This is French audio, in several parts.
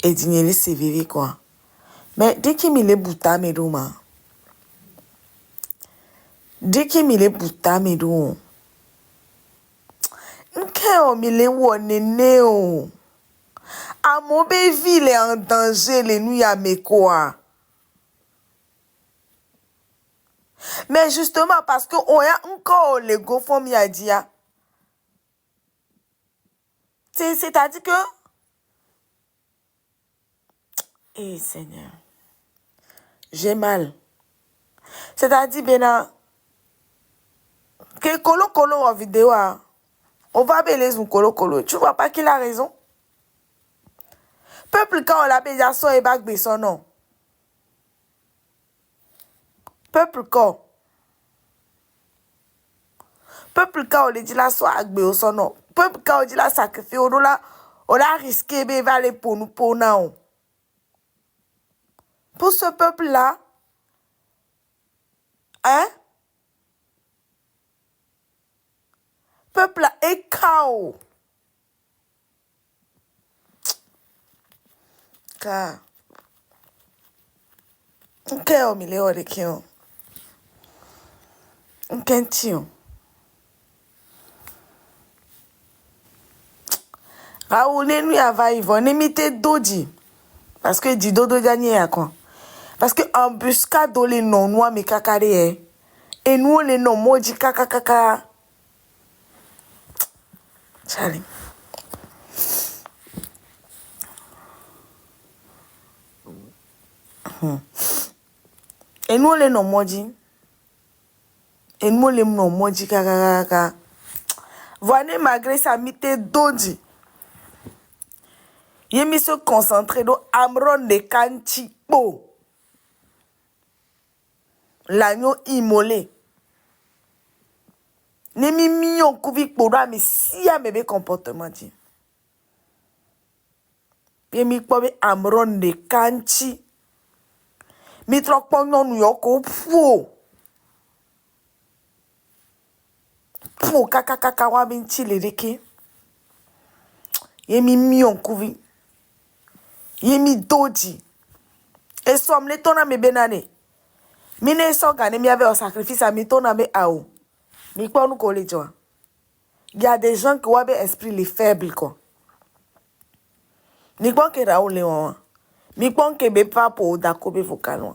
et dîner c'est vivre quoi. Mais dès qu'il me bouta mes douma. Dès qu'il me bouta mes douma. Nkeo me wone neo. A mon ville est en danger les nuits à mes quoi. Mais justement parce que on a encore les go font a dit. C'est-à-dire que eh Seigneur. J'ai mal. C'est-à-dire bena que Kolo en vidéo on va baiser un Kolo. Tu vois pas qu'il a raison? Peuple quand on l'a déjà so et bac son nom. Peuple quand on dit la so agbe son nom. Peuple quand on dit la sacrifice on a risqué be va aller pour nous pour now. Pour ce peuple là hein? Peuple là est chaos. Car on mille de qui on tient. Raoul ne nous a Yvonne n'imité Dodi parce que dit Dodo dernier à quoi parce que embuscade dans les noms noirs mais cacaré et nous les noms maudits caca Charlie et nous les noms maudits et nous les noms maudits caca voilà malgré ça mité Dodi il me se concentrer dans Amron de Kanchipo l'agneau immolé ne mi million couvi pour moi mais si a bébé comportement dit il me quoi Amron de Kanchi mi trop pognon New York au pour kaka wa binti le deke il me million couvi il me Dodi et somme le tona me benane mine so gane mi avait un sacrifice à mi tona me ao mi quoi nous coller toi il y a des gens qui ont un esprit les faibles quoi mi quoi que Raoul Léon mi quoi que be pas pour d'accord be vocal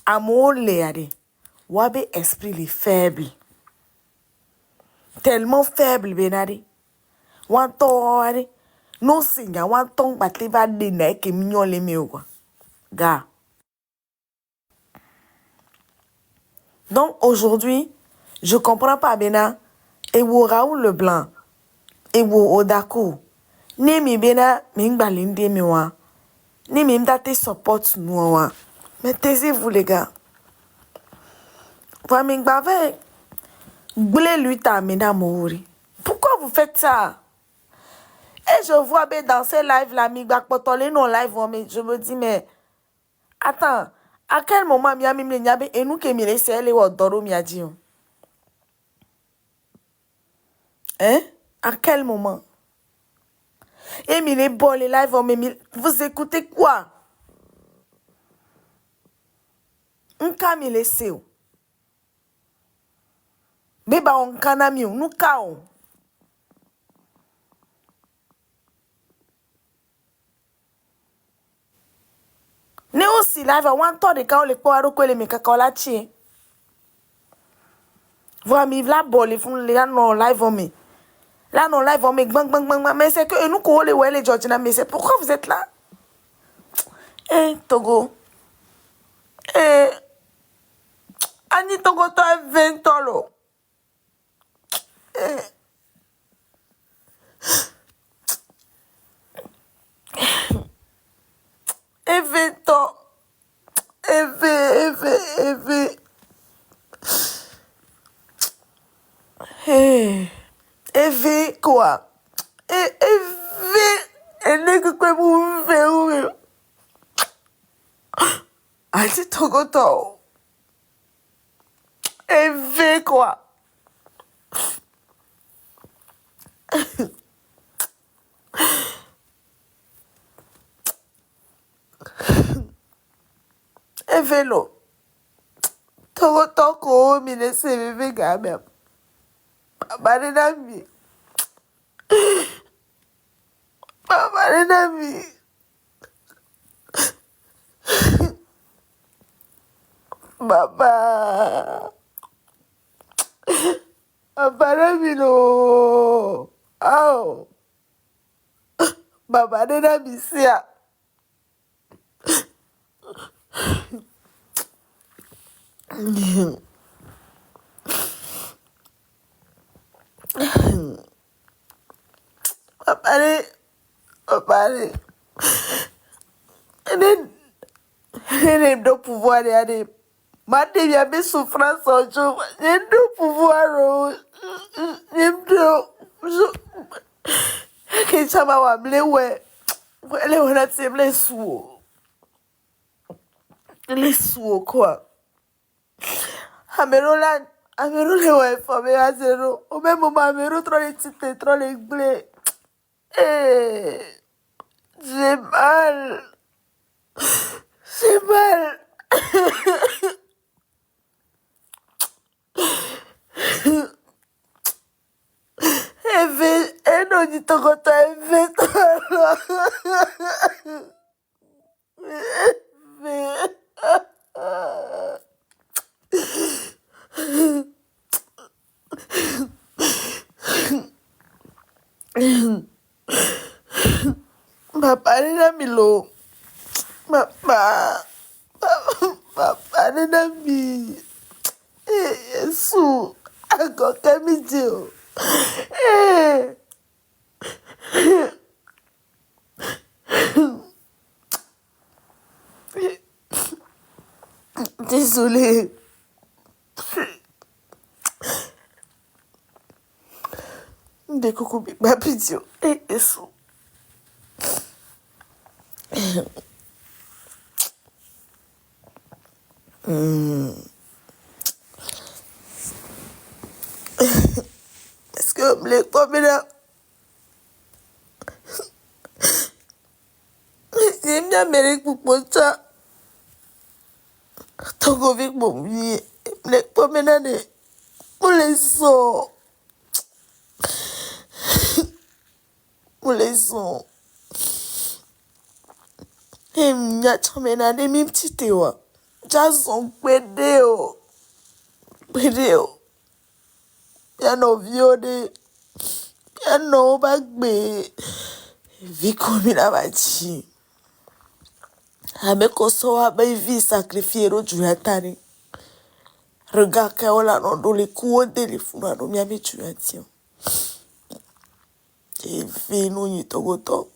amour les ade wabe esprit les faibles tellement faible benade wan to ade no singa wan ton batli va de na ke mignon les mieux quoi gars. Donc aujourd'hui je comprends pas bena et wo Raoul Leblanc et wo Odako ni mi bena mi ngbalinde mi wa ni mi mdate support nous wa mais taisez-vous les gars va mi ngbave blé lui ta mena mouri pourquoi vous faites ça et je vois ben dans ces lives là mi gba potole non live mais je me dis mais attends à quel moment mi a mi le nyabe et nous que mi laisse elle ou doro mi a dit hein à quel moment et mi les bon les live mais vous écoutez quoi un ka mi laisse beba on kana mi nous kao ne aussi live one to de ka le po aro ko le mi kaka la chi voilà mi vla bolé fun le non live me là non live me bang mais c'est que nous ko le ouais les Georgina mais c'est pourquoi vous êtes là eh Togo eh Ani Togo to 20 ans eh evento eve eve quoi et nègre quoi vous faire Ani Togo to eve quoi vélo. Toko mine se bébé gamin. Papa nami. Papa nami. Papa. Papa nami no. Oh. Papa nami sia. Papa elle do pouvoir aller. Mande il y a mes souffrances au jour. Elle do pouvoir. Que ça va wamle ouais. Elle on a c'est les sous. Les sous quoi. Amerola ouais formé à zéro. Au même moment Amero trop les titres trop les blés. Eh, j'ai mal. J'ai mal. E non di togoto Eve. Papa nina milo. Papa nina mi. Yesu. Ako kemi dio. Désolée. De coucou big baby dio. Yesu. Est-ce que me les tomber là? J'aime bien Amérique pour ça. Togo avec mon billet. Les tomber là, pour les sons. Pour les sons. Et m'y tomber là, des mêmes petits théories. Jason Pedeo. Piano viode. Piano bagbe. Vikomi na bachi. Amekosoa baby sacrifier au juatari. Regarde kaola non do le coups téléphone no mi ame juatio. Eve no ni togoto.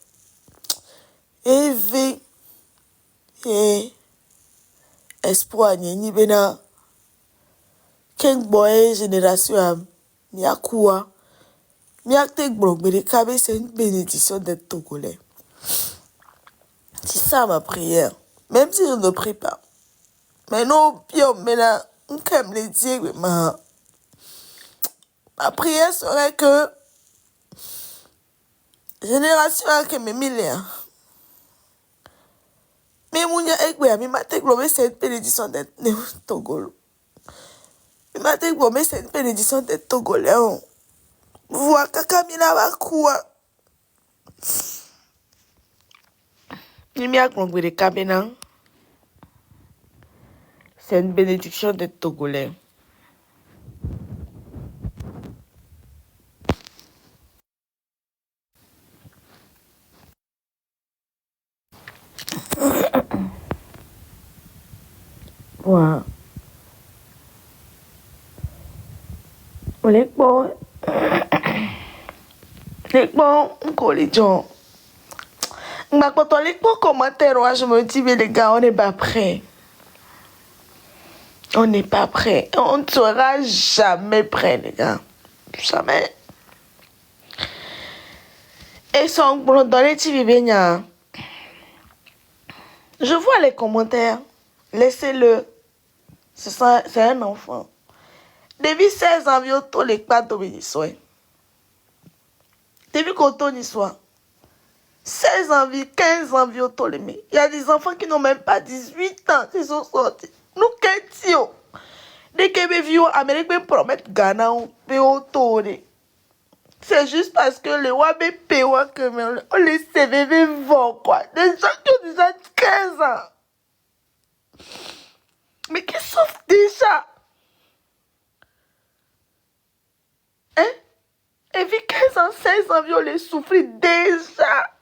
Eve. Espoir ni bena. King boy génération am. Mi akua. Mi acte blog mais c'est une bénédiction d'être togolais. C'est ça ma prière. Même si je ne prie pas. Mais non, pion, mais là, on aime les dire, ma prière serait que génération que mes milliards. Mais mon ya ekwe, mi m'a globé cette bénédiction d'être Togolais. Mi m'a globé cette bénédiction d'être Togolais. Vois kakamina va quoi. Mi m'a globé les cabinets. C'est une bénédiction d'être Togolais. Wow. Les bons, encore les gens. Quand on lit pour commentaire, je me dis, mais les gars, on n'est pas prêts. On n'est pas prêts. On ne sera jamais prêts, les gars. Jamais. Et son dans les TV, je vois les commentaires. Laissez-le. C'est un enfant. Depuis 16 ans, il y a tous les pas de Depuis qu'on tourne soit. 16 13 envies, 15 envies au Ptolémée. Il y a des enfants qui n'ont même pas 18 ans qui sont sortis. Nous, qu'est-ce que dès que mes vieux Amérique me promettent Ghana, on peut autorer. C'est juste parce que les rois me payent que on les CVV vont quoi. Des gens qui ont déjà 15 ans. Mais qui souffrent déjà. Hein? Et puis 15 ans, 16 ans, on les souffre déjà.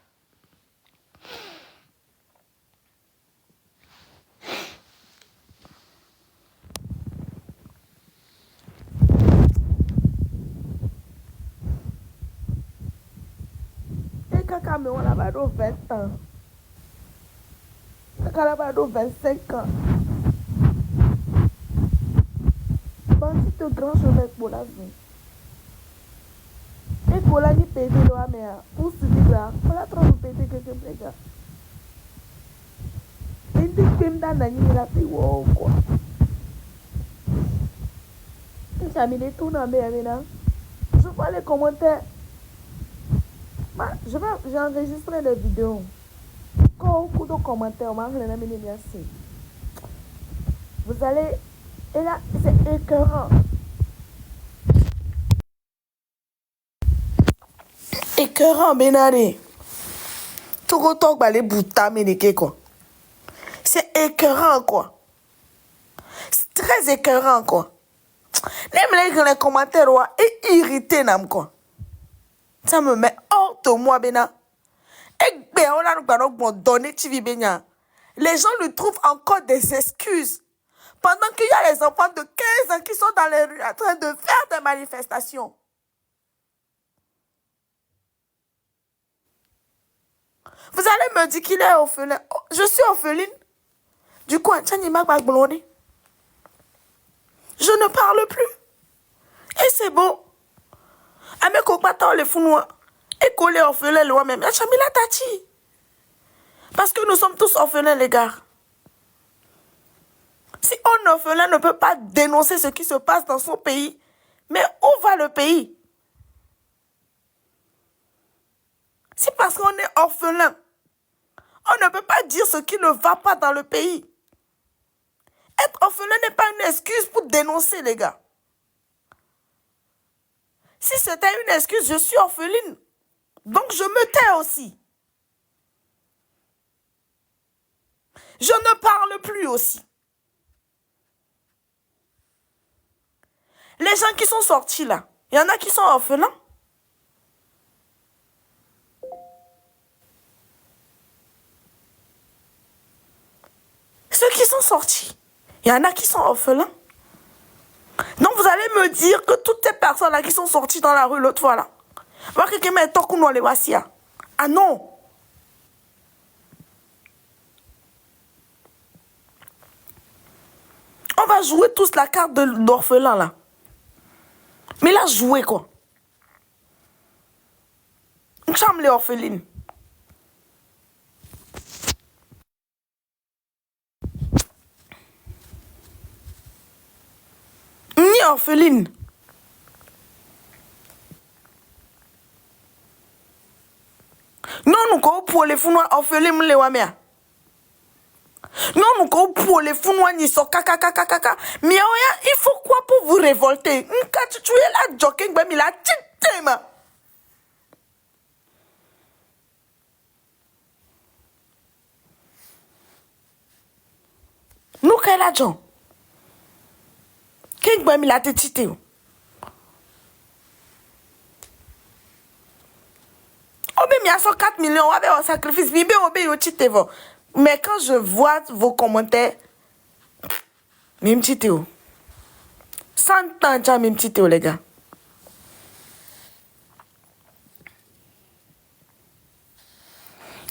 Et quand Cameroun a 20 ans. Quand elle a 25 ans. Bandit de grand chemin pour la vie. Et pour la vie péter le mère. Pour se dire là, pour la trop péter quelqu'un de gars. Et dit que même dans la nuit, il a pris wow quoi. J'ai mis des tours dans mes maintenant. Je vois les commentaires. J'ai enregistré les vidéos. Quand beaucoup de commentaires, vous allez. Et là, c'est écœurant. Écœurant, Benaré. Tout le temps, les boutas, mais quoi. C'est écœurant, quoi. C'est très écœurant, quoi. Les commentaires, et irrité, quoi. Ça me met hors de moi, Bena. Les gens lui trouvent encore des excuses. Pendant qu'il y a les enfants de 15 ans qui sont dans les rues en train de faire des manifestations. Vous allez me dire qu'il est orphelin. Oh, je suis orpheline. Du coup, je ne parle plus. Et c'est bon. Ame kokpata le founois. Et collé orphelin le même. Chamila tati. Parce que nous sommes tous orphelins, les gars. Si un orphelin ne peut pas dénoncer ce qui se passe dans son pays, mais où va le pays? C'est parce qu'on est orphelin. On ne peut pas dire ce qui ne va pas dans le pays. Être orphelin n'est pas une excuse pour dénoncer, les gars. Si c'était une excuse, je suis orpheline. Donc je me tais aussi. Je ne parle plus aussi. Les gens qui sont sortis là, il y en a qui sont orphelins. Ceux qui sont sortis, il y en a qui sont orphelins. Donc vous allez me dire que toutes ces personnes-là qui sont sorties dans la rue l'autre fois là, ah non. On va jouer tous la carte de l'orphelin là. Mais là, jouer quoi. Nous sommes les orphelines. Ni orpheline. Non, nous sommes pour les fous noirs orphelines, les wamea. Non, nous sommes pour les fous noirs, ni so kaka. Mais il faut quoi pour vous révolter? Quand tu es là, joking, ben, il a tité, ma. Nous, quel agent? Quel ben, il a tité? Il y a 104 millions, on va sacrifice, mais quand je vois vos commentaires, même titeo. 100 ans, même titeo, les gars.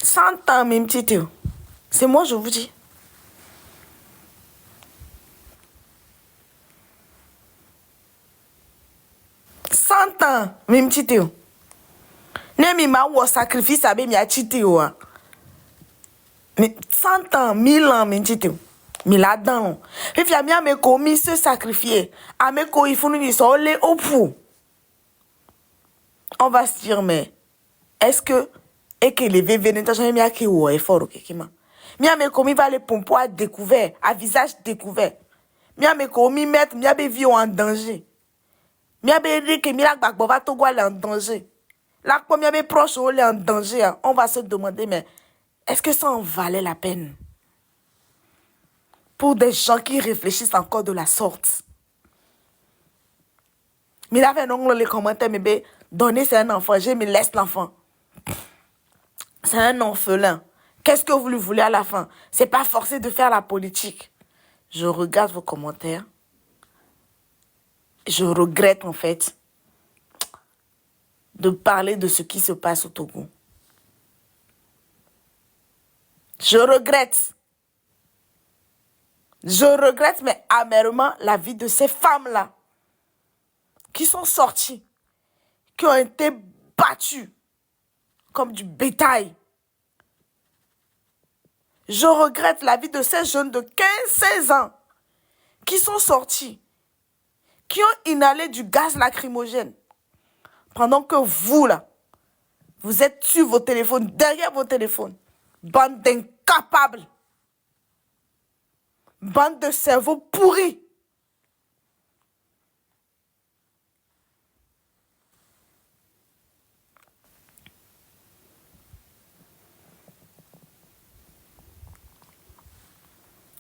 Cent ans, même titeo. C'est moi, je vous dis. Cent ans, même titeo. Nemi ma ou sacrifice abe mi a titeo. Mais 100 ans, 1000 ans, même titeo. Mais là-dedans, et puis à me commis se sacrifier. À me il faut nous dire au pour. On va se dire, mais est-ce que Et que les vévénés, t'as jamais mis à qui ou effort, ok, qui m'a. Mia me commis va les pompo à découvert, à visage découvert. Mia me commis mettre, mia be vie en danger. Mia be dire que mia gbagbo va tout aller en danger. Là, comme mia be proche ou en danger, on va se demander, mais est-ce que ça en valait la peine? Pour des gens qui réfléchissent encore de la sorte. Mais là, dans les commentaires, mais donner c'est un enfant, je me laisse l'enfant. C'est un orphelin. Qu'est-ce que vous lui voulez à la fin? C'est pas forcé de faire la politique. Je regarde vos commentaires. Je regrette en fait de parler de ce qui se passe au Togo. Je regrette. Je regrette, mais amèrement, la vie de ces femmes-là qui sont sorties, qui ont été battues comme du bétail. Je regrette la vie de ces jeunes de 15-16 ans qui sont sortis, qui ont inhalé du gaz lacrymogène. Pendant que vous, là, vous êtes sur vos téléphones, derrière vos téléphones. Bande d'incapables. Bande de cerveaux pourris.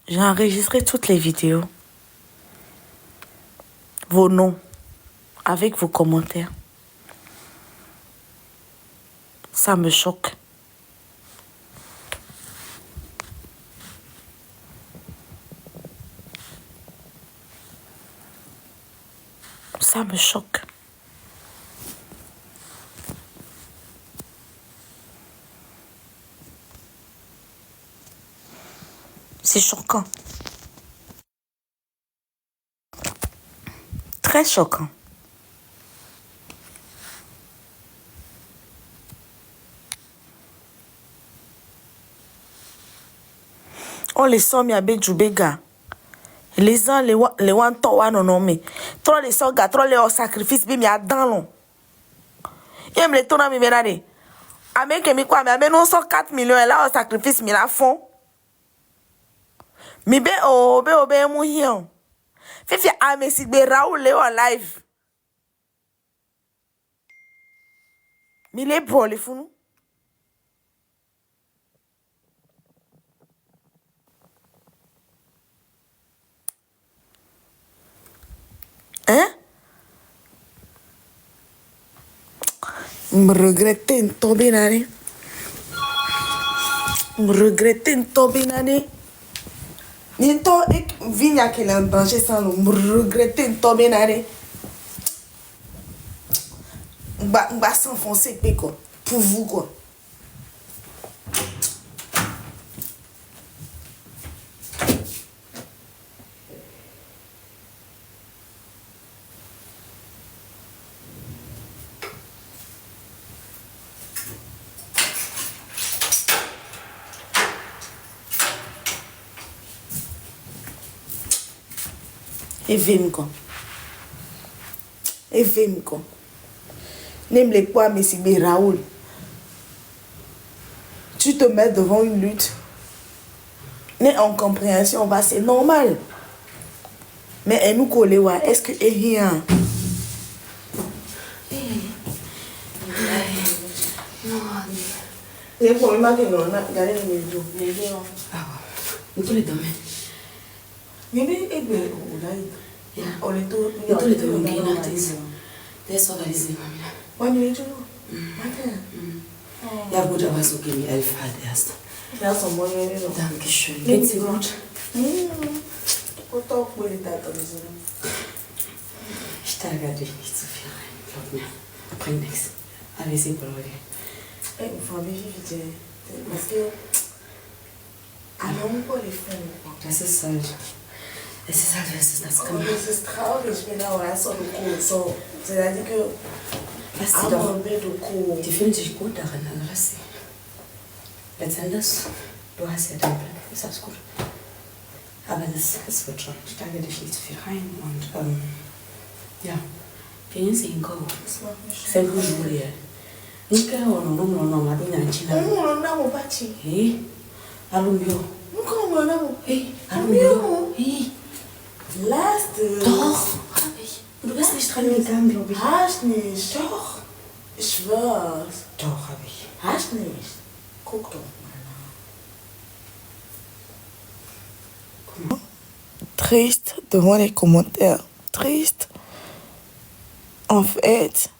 J'ai enregistré toutes les vidéos. Vos noms. Avec vos commentaires. Ça me choque. Ça me choque. C'est choquant. Très choquant. On les sort mi abe djoubega. Les uns les wan towa non mais trop les sort ga trop les au sacrifice bi mi adan long. Yem les tona mi benade. Ame ke mi kwa mi abe non so 4 millions là au sacrifice mi la fond. Mi be obe mu hion. Fifi ame si be Raoul le en live. Mi le bon les fou. Hein? Me regretter une tombée nane. Me regretter une tombée nane. Ninto ek vigna qu'elle est en danger sans nous. Me regretter une tombée nane. On va s'enfoncer quoi. Pour vous quoi. Et vim quoi. Et vim quoi. N'aime les quoi, mais c'est Raoul. Tu te mets devant une lutte. Mais en compréhension, bah, c'est normal. Mais elle nous colle, ouais. Est-ce que est rien? Les problèmes que nous avons, regardez les médias. Ah, nous tous les domaines. Mais et bien, on est tous les domaines. Laisse organiser, Mamina. Ouais, mais tu Ja, gut, aber so gegen 11 halt erst. Ja, so morgen noch. Dankeschön. Geht's dir gut? Ich steigere dich nicht zu viel rein. Glaub mir. Bringt nichts. Allez-y, Brody. Ey, Frau Michi, parce que... Allons pas les faire. Das ist halt... Es ist halt, es ist das gemacht. Es ist traurig, wenn er auch so so. C'est-à-dire que... Lass sie doch. Die fühlen sich gut darin, also lass sie. Letztendlich, du hast ja deinen Plan, ist alles gut. Aber das wird schon. Ich steige dich nicht zu viel rein und ja. Viens 5 ans. 5 jours, Nika no madunya nchina. Mwana mo bati. Alumio. Nko mwana mo. Alumio. Last. Doch. Hab ich. Du bist nicht dran gegangen, glaube ich. Hast nicht. Doch. Ich schwör's. Doch, hab ich. Hast nicht. Guck doch mal. Triste devant les commentaires. Triste. En fait,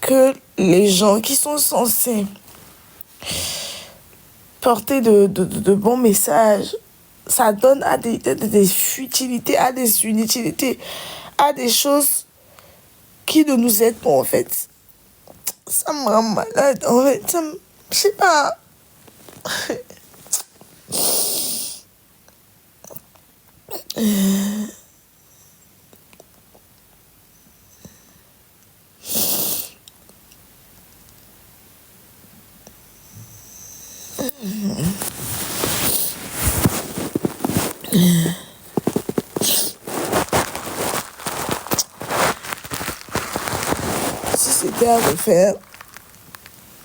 que les gens qui sont censés porter de bons messages, ça donne à des futilités, à des inutilités, à des choses qui ne nous aident pas en fait. Ça me rend malade en fait. Je sais pas. Si c'était à refaire,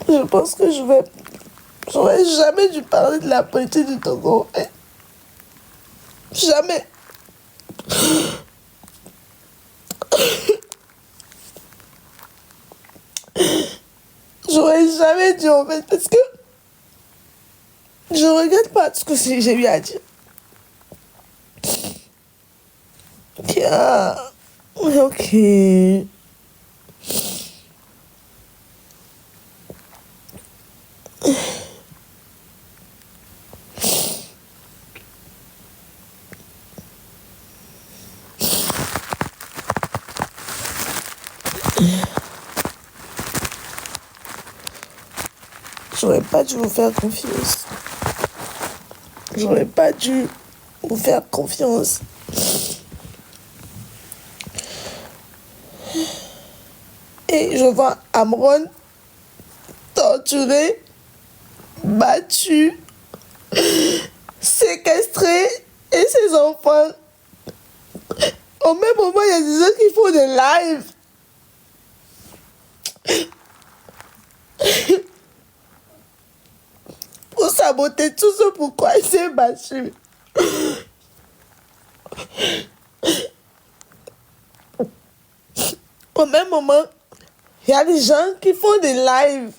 je pense que j'aurais jamais dû parler de la politique du Togo. Jamais. J'aurais jamais dû en fait parce que je regrette pas tout ce que j'ai eu à dire. Tiens, ok. J'aurais pas dû vous faire confiance. J'aurais pas dû vous faire confiance. Et je vois Amron torturé, battu, séquestré et ses enfants. Au même moment, il y a des gens qui font des lives pour saboter tout ce pourquoi il s'est battu. Au même moment, il y a des gens qui font des lives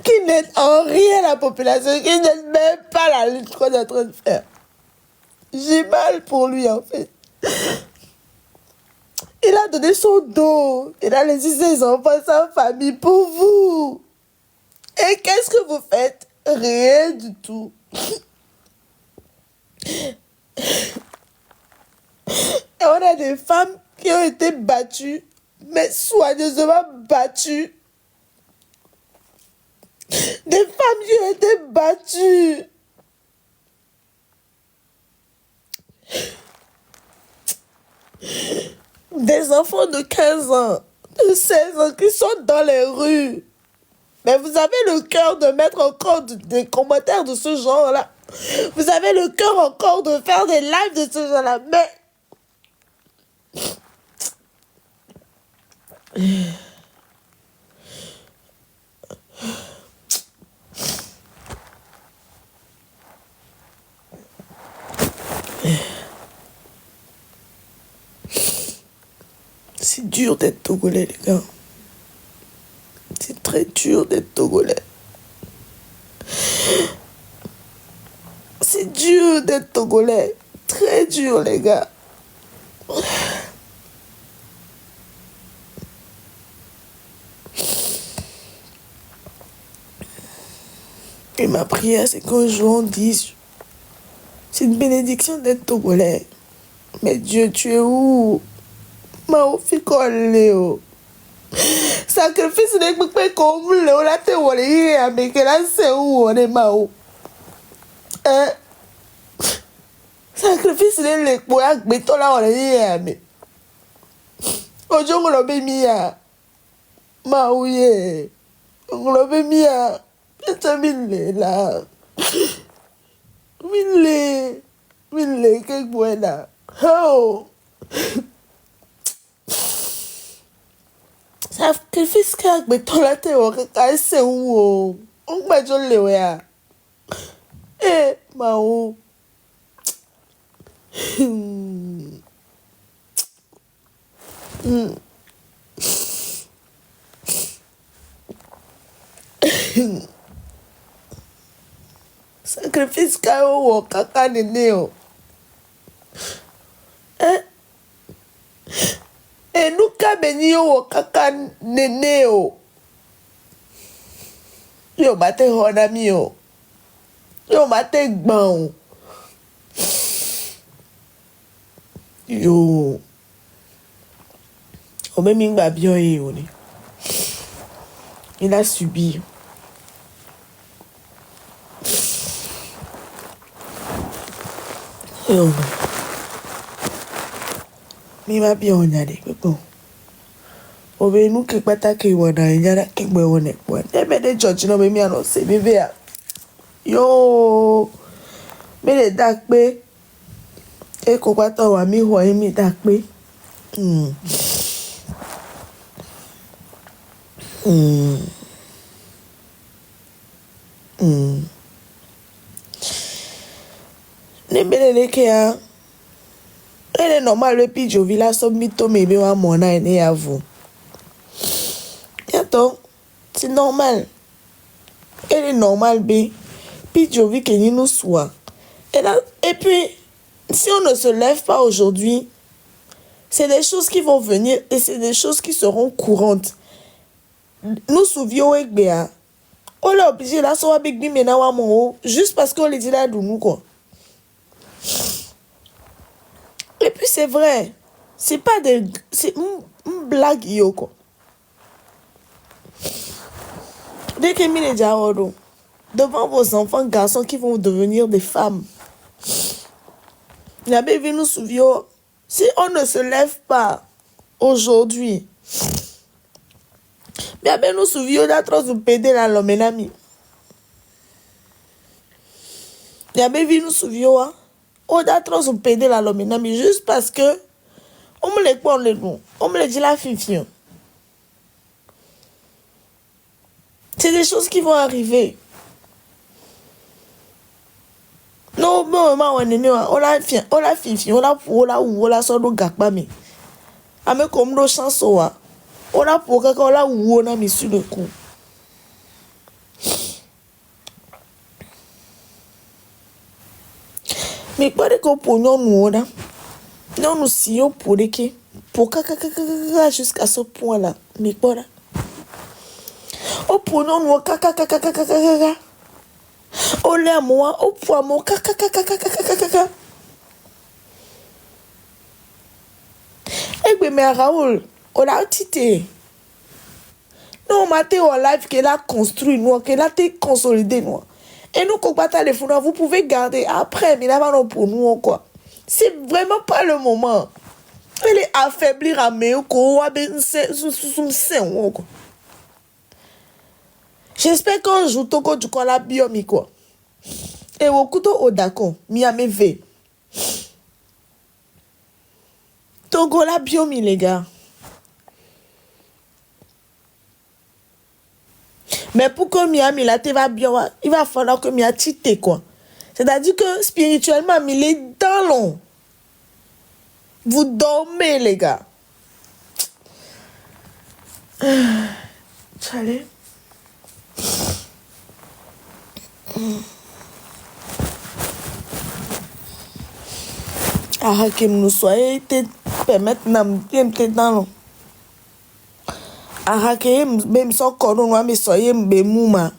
qui n'aident en rien la population, qui n'aident même pas la lutte qu'on est en train de faire. J'ai mal pour lui en fait. Il a donné son dos, il a laissé ses enfants, sa famille pour vous. Et qu'est-ce que vous faites? Rien du tout. Et on a des femmes qui ont été battues, mais soigneusement battues. Des femmes qui ont été battues. Des enfants de 15 ans, de 16 ans qui sont dans les rues. Mais vous avez le cœur de mettre encore des commentaires de ce genre-là. Vous avez le cœur encore de faire des lives de ce genre-là. Mais... C'est dur d'être Togolais, les gars. C'est très dur d'être Togolais. C'est dur d'être Togolais. Très dur, les gars. Et ma prière, c'est qu'un jour on dise, c'est une bénédiction d'être Togolais. Mais Dieu, tu es où? Mao Léo. Sacrifice n'est pas comme Léo, la théorie, mais que là, c'est où on est Mao. Sacrifice n'est pas mais toi là, on est mais. Aujourd'hui, on l'a mis à Mao, on l'a mis à. C'est mille là. Mille, qu'est-ce que là? Oh! Sacrifice ka betolate o ka se wo. On gba jo le we a. Ma o. Sacrifice ka o kaka nene o. Nuka beni o kaka nene o. Yo mate hona mi o. Yo mate gbon o. Yo. O même ingba bien o ni. Il a subi. Yo. Mi va bien on a des bon. O be nu ke pata ke wona nyara ke gbe wona kwa. E be de church no be mi ano se be be a. Yo. Me le dak pe. E ko pata wa mi ho mi dak pe. Ne bele ke a. Elle est normale le pidjo villa sommito mebe wa mona ene à vous. Attends, c'est normal. Elle est normale bé. Pidjo vi que nous soit. Et puis si on ne se lève pas aujourd'hui, c'est des choses qui vont venir et c'est des choses qui seront courantes. Nous souvions avec Béa. On l'a obligé là soit big bim na wa mo juste parce qu'on les dit là nous quoi. Et puis c'est vrai, c'est pas des... C'est une blague yo quoi. Dès que mi les diarodo, devant vos enfants garçons qui vont devenir des femmes. La bébé nous souvient, si on ne se lève pas aujourd'hui, mais ben nous souvient d'être nous péder la lomenami. La bébé nous souvient, on a trop se péder la lomenami juste parce que on me les prend le nom, on me les dit la fifi. C'est des choses qui vont arriver. Non, bon, on la fifi, on la sort de gakba mais. Ame comme nos chansons, on la pour que on la ou on a mis sur le coup. Mais pas de compagnons nous là. Non nous sillons pour les qui pour jusqu'à ce point là. Mais pas là. Au pour nous kaka. Au lait moi au poids mon kaka. Et bien mais Raoul, on a tité. Non maté en live qu'elle a construit nous, qu'elle a été consolidé nous. Et nous, quand on les fonds, vous pouvez garder après, mais là, non pour nous, quoi. C'est vraiment pas le moment. Elle est affaiblir à mes quoi. J'espère qu'un jour, Toko, tu connais la biomi, quoi. Et au couteau, au d'accord, Miami V. Togo, la biomi, les gars. Mais pour que Miami là te va bien, il va falloir que Miami tite quoi. C'est-à-dire que spirituellement, il est dans l'eau. Vous dormez les gars. Allez. Ah, que nous soyons te permettre de dans l'eau. Arake même son cordon mais soyez mouma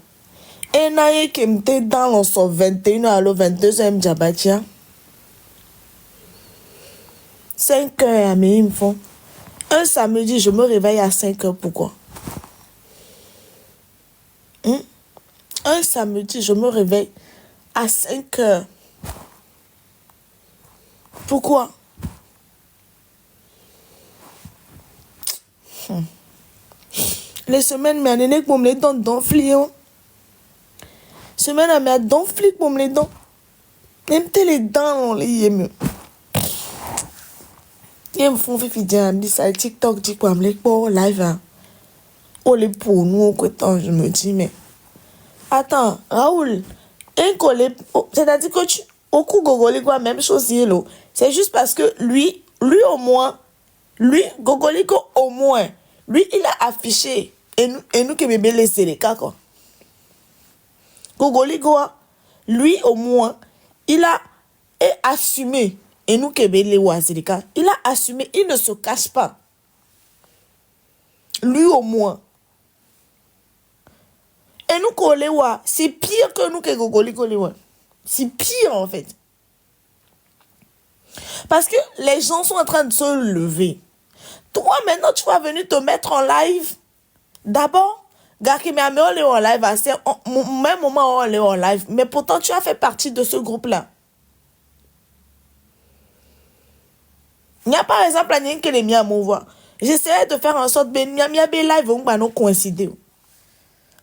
et naye que m'te dans le son 21 à le 22e diabatia 5 heures à mes ils me font un samedi je me réveille à 5 heures pourquoi un samedi je me réveille à 5 heures pourquoi les semaines, mais on pour me les dents d'enfler. Semaine, mais d'enfler pour me les dents. Même les dents, les yémes. Ils me font faire vidéo, me dit ça, TikTok, dit quoi, me les pour live. Oh, les pour nous, autant, je me dis, mais. Attends, Raoul, c'est-à-dire que tu. Au coup, Gogoli, quoi, même chose, Yellow. C'est juste parce que lui au moins, Gogoliko au moins, lui, il a affiché, et nous qui bébé laissé les cas, quoi. Gogoliko, lui au moins, il a assumé, et nous qui bébé les cas, il a assumé, il ne se cache pas. Lui au moins. Et nous, Kolewa, c'est pire que nous que Gogoliko, c'est pire en fait. Parce que les gens sont en train de se lever. Toi, maintenant, tu vas venir te mettre en live. D'abord, Gaki, mais on est en live, même moment on est en live. Mais pourtant, tu as fait partie de ce groupe-là. Il y a par exemple un que les miens m'envoient. J'essayais de faire en sorte que les miens live vont coïncider.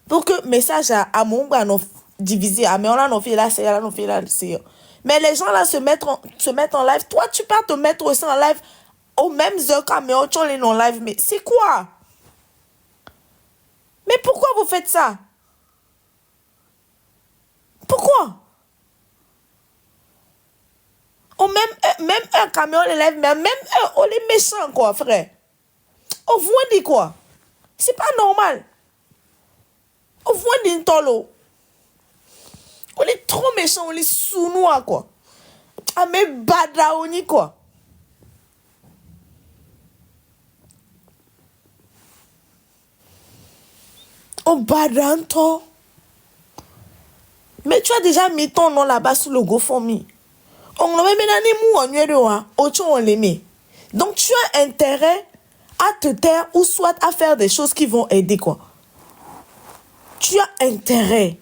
Pour que le message à mon gars divisé, mais on a fait là, c'est là, on fait là, c'est. Mais les gens là se mettent en live. Toi, tu peux te mettre aussi en live aux mêmes heures quand mais on est en live. Mais c'est quoi? Mais pourquoi vous faites ça? Pourquoi? Au même heure quand on est live, mais même heure, on est méchants quoi, frère. On vous dit quoi? C'est pas normal. On vous dit tolo. On est trop méchants, on est sous-nois, quoi. Ah, mais badaoni, quoi. On badanto. Mais tu as déjà mis ton nom là-bas sur le GoFundMe. On l'a mis on l'aimait. Donc tu as intérêt à te taire ou soit à faire des choses qui vont aider, quoi. Tu as intérêt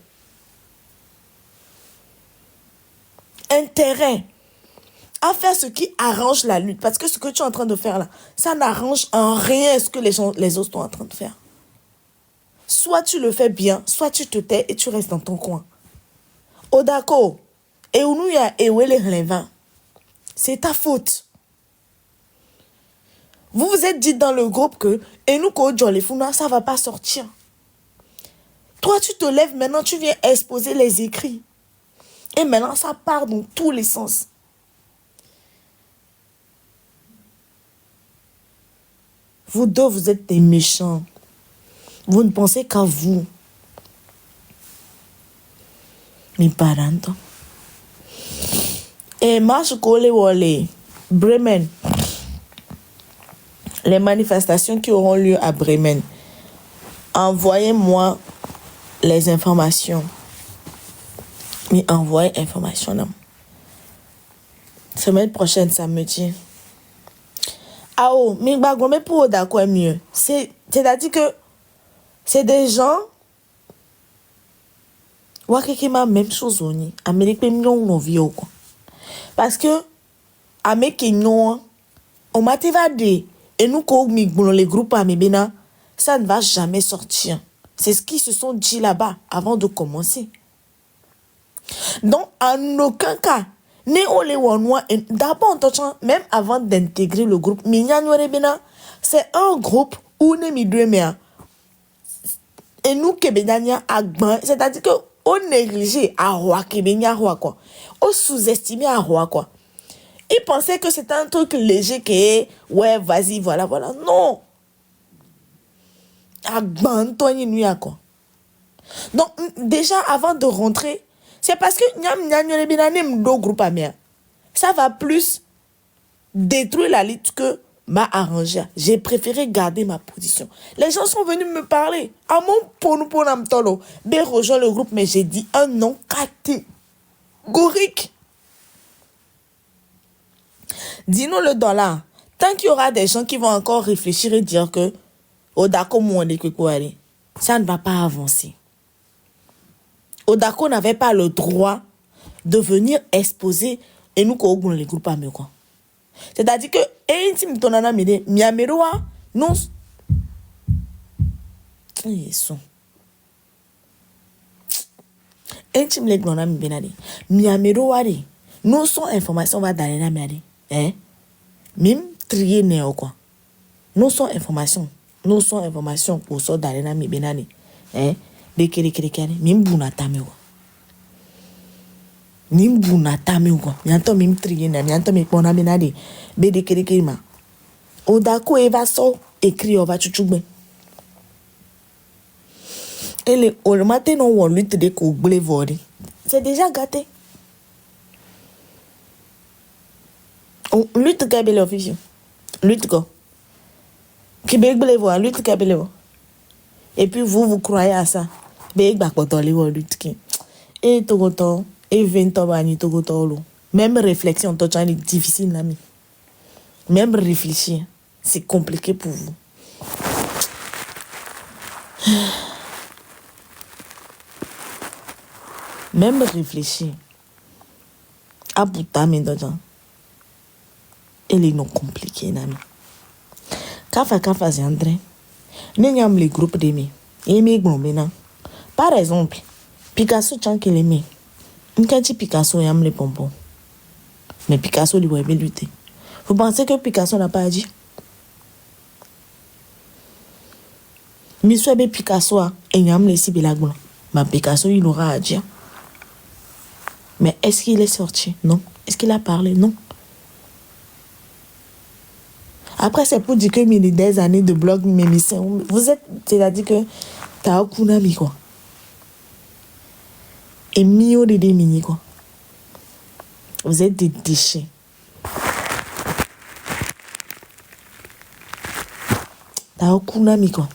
à faire ce qui arrange la lutte. Parce que ce que tu es en train de faire là, ça n'arrange en rien ce que les autres sont en train de faire. Soit tu le fais bien, soit tu te tais et tu restes dans ton coin. Odako, et où nous y a les relevants, c'est ta faute. Vous vous êtes dit dans le groupe que et nous ça va pas sortir. Toi tu te lèves maintenant, tu viens exposer les écrits. Et maintenant ça part dans tous les sens. Vous deux, vous êtes des méchants. Vous ne pensez qu'à vous. Mes parents. Et marche Wole, Bremen. Les manifestations qui auront lieu à Bremen. Envoyez-moi les informations. Mais envoyez information. Non. Semaine prochaine, samedi. Ah oh, mais pour d'accord mieux. C'est-à-dire que c'est des gens qui ma même chose oni. Amérique non vieux quoi. Parce que Amérique non on m'a dit et nous quand les groupes amébena ça ne va jamais sortir. C'est ce qu'ils se sont dit là-bas avant de commencer. Donc en aucun cas d'abord même avant d'intégrer le groupe c'est un groupe où on est et nous Kébénania c'est-à-dire que on négligeait à roi Kébénia roi quoi, on sous-estimait à roi quoi. Ils pensaient que c'était un truc léger que ouais vas-y voilà non quoi. Donc déjà avant de rentrer c'est parce que ça va plus détruire la lutte que m'a arrangé. J'ai préféré garder ma position. Les gens sont venus me parler. À mon ponamtolo, rejoint le groupe, mais j'ai dit un non catégorique. Dis-nous le dollar. Tant qu'il y aura des gens qui vont encore réfléchir et dire que Odako ça ne va pas avancer. Odako n'avait pas le droit de venir exposer et nous les groupes à quoi. C'est-à-dire que intime tonana mide miameroa non yeso intime les glona mi benadi miameroa de non son information va dans la merde même trier né quoi non son information Nous sommes information pour ça dans les amis benani. Bekere mimbuna tamewa. Mimbuna tamewa. Yanto mim trier na yanto me pona benani. Bedekere ma. Odako eva so écrit ova chuchugbe. Et le matin on lutte de ko blevori. C'est déjà gâté. On lutte kabele officiel. Lutte ko. Qui blevori lutte kabele. Et puis vous croyez à ça. Beg bakotoli wo lutte ki. Et togoto et 20 ans bani togoto. Même réflexion toi est difficile l'ami. Même réfléchir, c'est compliqué pour vous. Même réfléchir. À bout de elle est non compliquée, nami. Kafa c'est André. N'ayam les groupes d'amis. Aimé Glombena. Par exemple, Picasso tient qu'il aimait. Quand Picasso aime les pompons. Mais Picasso lui aimait lutter. Vous pensez que Picasso n'a pas agi? Monsieur Picasso et aime les sibélagons. Mais Picasso il aura agi. Mais est-ce qu'il est sorti? Non. Est-ce qu'il a parlé? Non. Après, c'est pour dire que il y a des années de blog, mais vous êtes, c'est-à-dire que t'as aucun ami, quoi. Et mio de mini, quoi. Vous êtes des déchets. T'as aucun ami, quoi.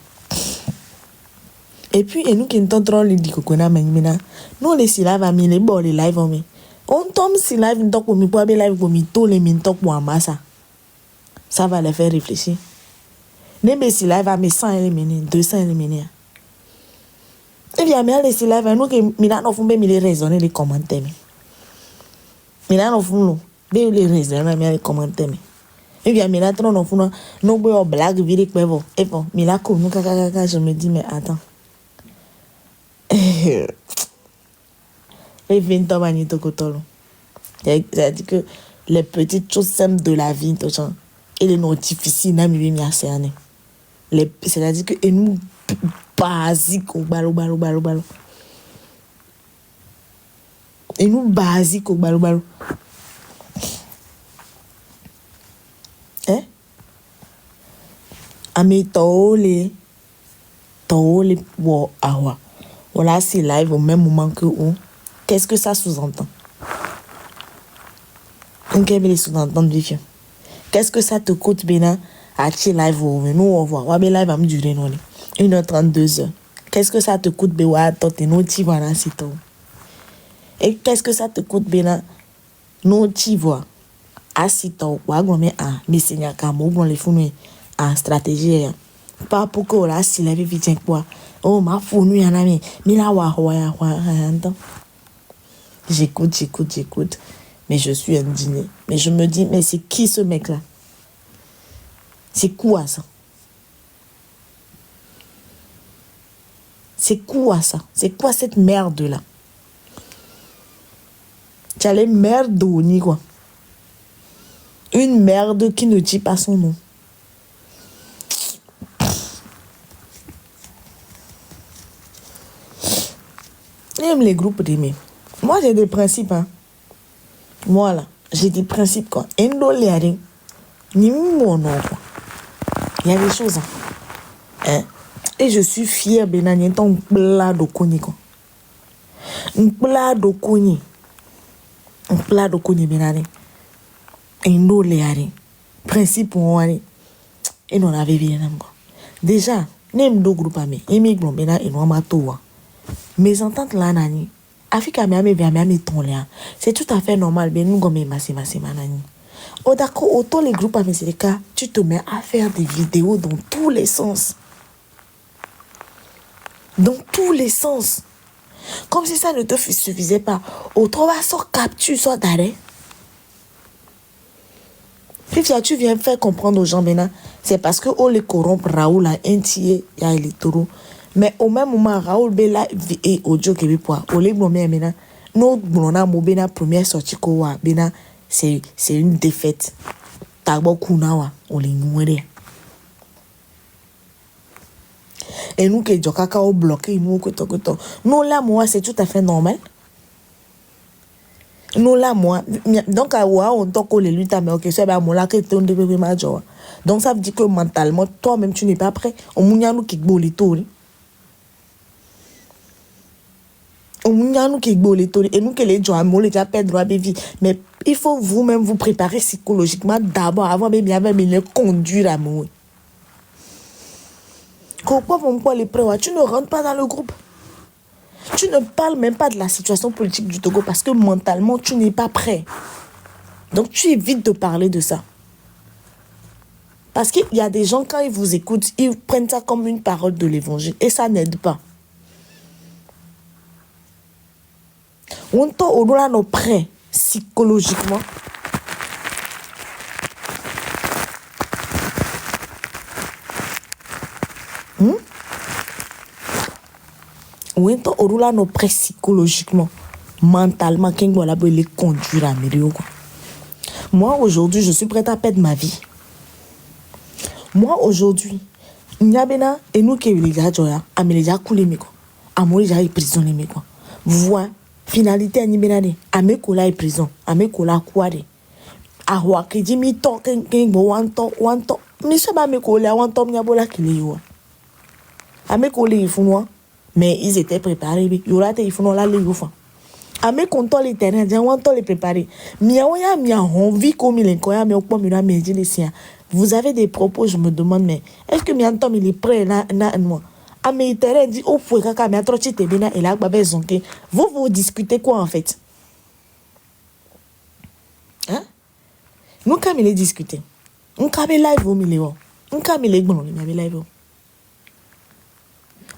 Et puis, et nous qui nous trop les dit qu'on a maintenant, nous les si live ami les bon les live ami. On tombe si live nous pour mi pour live pour mi tous les minutes pour amassa. Ça va les faire réfléchir. Ne si live ami 100 éliminés, 200 éliminés. Et bien mais les si live nous que mi na no fumbe mi les raisonner les commentaires. Mi na no fumbe les raisonner mais les commentaires. Et bien mais là trop no fumbe no boy blague viri kwevo. Et bon, mi la ko nous kaka je me dis mais attends. Et 20 ans, manito kotolo. C'est-à-dire que les petites choses simples de la vie, et les noms difficiles, c'est-à-dire que nous basiques au balo. Et nous basiques au balo. Hein? Ami toole wo awa. Voilà, c'est live au même moment que où. Qu'est-ce que ça sous-entend? Quel est le sous-entend de vie? Qu'est-ce que ça te coûte, Bénin, à tirer live au nous on voit. Ouais, mais live va me durer, non? 1h32. Qu'est-ce que ça te coûte, Béwa? Attends, nous t'y voilà, c'est tout. Et qu'est-ce que ça te coûte, Bénin? Nous t'y vois. Assito, ouais, mais mais c'est n'y a qu'à bon les fous, mais en stratégie. Pas pour que là, si la vie vient quoi. Oh, ma fou, nous, y en a mis. Mais là, j'écoute. Mais je suis indignée. Mais je me dis, mais c'est qui ce mec-là? C'est quoi ça? C'est quoi ça? C'est quoi cette merde-là? Tu as les merdes au nid, quoi. Une merde qui ne dit pas son nom. J'aime les groupes d'amis. Moi, j'ai des principes. Hein. Moi, là, j'ai des principes. Quoi. Il y a des choses. Hein. Et je suis fière de un plat de cogni. Un plat de cogni. Il y a des principes. Et nous avons vu. Déjà, même deux groupes amis. Et nous avons mes ententes là, nani. Afrika c'est tout à fait normal. Mais nous, comme nani. Oh, d'accord, autant les groupes amis, c'est le cas. Tu te mets à faire des vidéos dans tous les sens. Dans tous les sens. Comme si ça ne te suffisait pas. Autant va soit capture, soit d'arrêt. Puis tu viens faire comprendre aux gens maintenant, c'est parce que on les corrompt Raoul a entier, il y a les taureaux. Mais au même moment, Raoul Bela et Ojo Kebipoa, on les blâme maintenant. Nous, on a mon première sortie quoi, bena, c'est une défaite. Tabo Kunawa, on les mourir. Et nous qui sommes cacao bloqué, nous que nous là moi c'est tout à fait normal. Nous là moi donc à on t'a les luttes mais ok c'est moi là que ton de bébé major. Donc ça veut dire que mentalement toi-même tu n'es pas prêt. On mounya nous qui bolé tout. On mounya nous qui bolé tout et nous que les gens moi les perdre droit de vie mais il faut vous-même vous préparer psychologiquement d'abord avant même les conduire à mourir. Pourquoi les prêts tu ne rentres pas dans le groupe. Tu ne parles même pas de la situation politique du Togo parce que mentalement, tu n'es pas prêt. Donc, tu évites de parler de ça. Parce qu'il y a des gens, quand ils vous écoutent, ils prennent ça comme une parole de l'évangile. Et ça n'aide pas. On t'a au-delà de nos prêts psychologiquement. Oui, on roule nos prêts psychologiquement, mentalement, qui va les conduire à mourir. Moi, aujourd'hui, je suis prête à perdre ma vie. Moi, aujourd'hui, il y a bien et nous qui les gars, à me les a coulés, mais quoi. À moi, j'ai prisonnier, mais quoi. Vous voyez, finalité, il y a bien à me coller à prison, à me coller à quoi. À quoi, que dit, mi to, one to, mais ça va me coller à one to, mi a bola qui les yo. À me coller, il faut moi. Mais ils étaient préparés. Il y aura des gens là, les gens. À mes comptes, les terrains, j'ai envie de les préparer. Mais envie comme il est vous avez des propos, je me demande, mais est-ce que Miantom il est prêt là, moi? À mes terrains, dit, oh, faut que mais atroci te bien, et là, vous discutez quoi en fait? Hein? Nous, quand il est discuté, nous, quand il est live au milieu, nous, quand il est bon, il est live.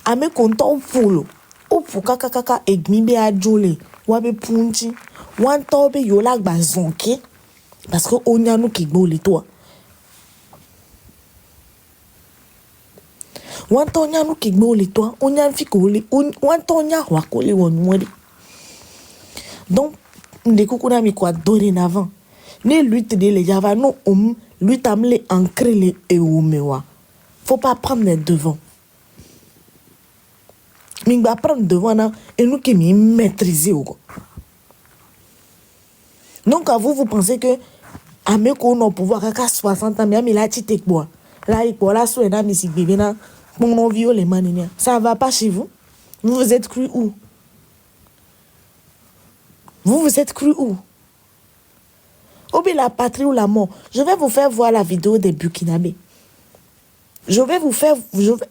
Ame konto polo o puka kaka egmibe ajole wabe punchi wan tobe yola gba zonke parce que onya nou ki gbo le toi wan tonya nou ki gbo le toi onya fi ko le wan tonya wa ko le won wori donc de kokuna mi kwa dorénavant ne lutte de les java non lutte amle ancrer les eomewa faut pas prendre les devants. Mais va prendre devant et nous qui m'y maîtriser. Donc à vous pensez que à mes qu'on a pouvoir à 60 ans mais là tu t'es quoi là il quoi là soit là mais si bébé là mon viol les manières ça va pas chez vous. Vous vous êtes cru où? Vous êtes cru où? Ou bien la patrie ou la mort. Je vais vous faire voir la vidéo des Burkinabés. Je vais vous faire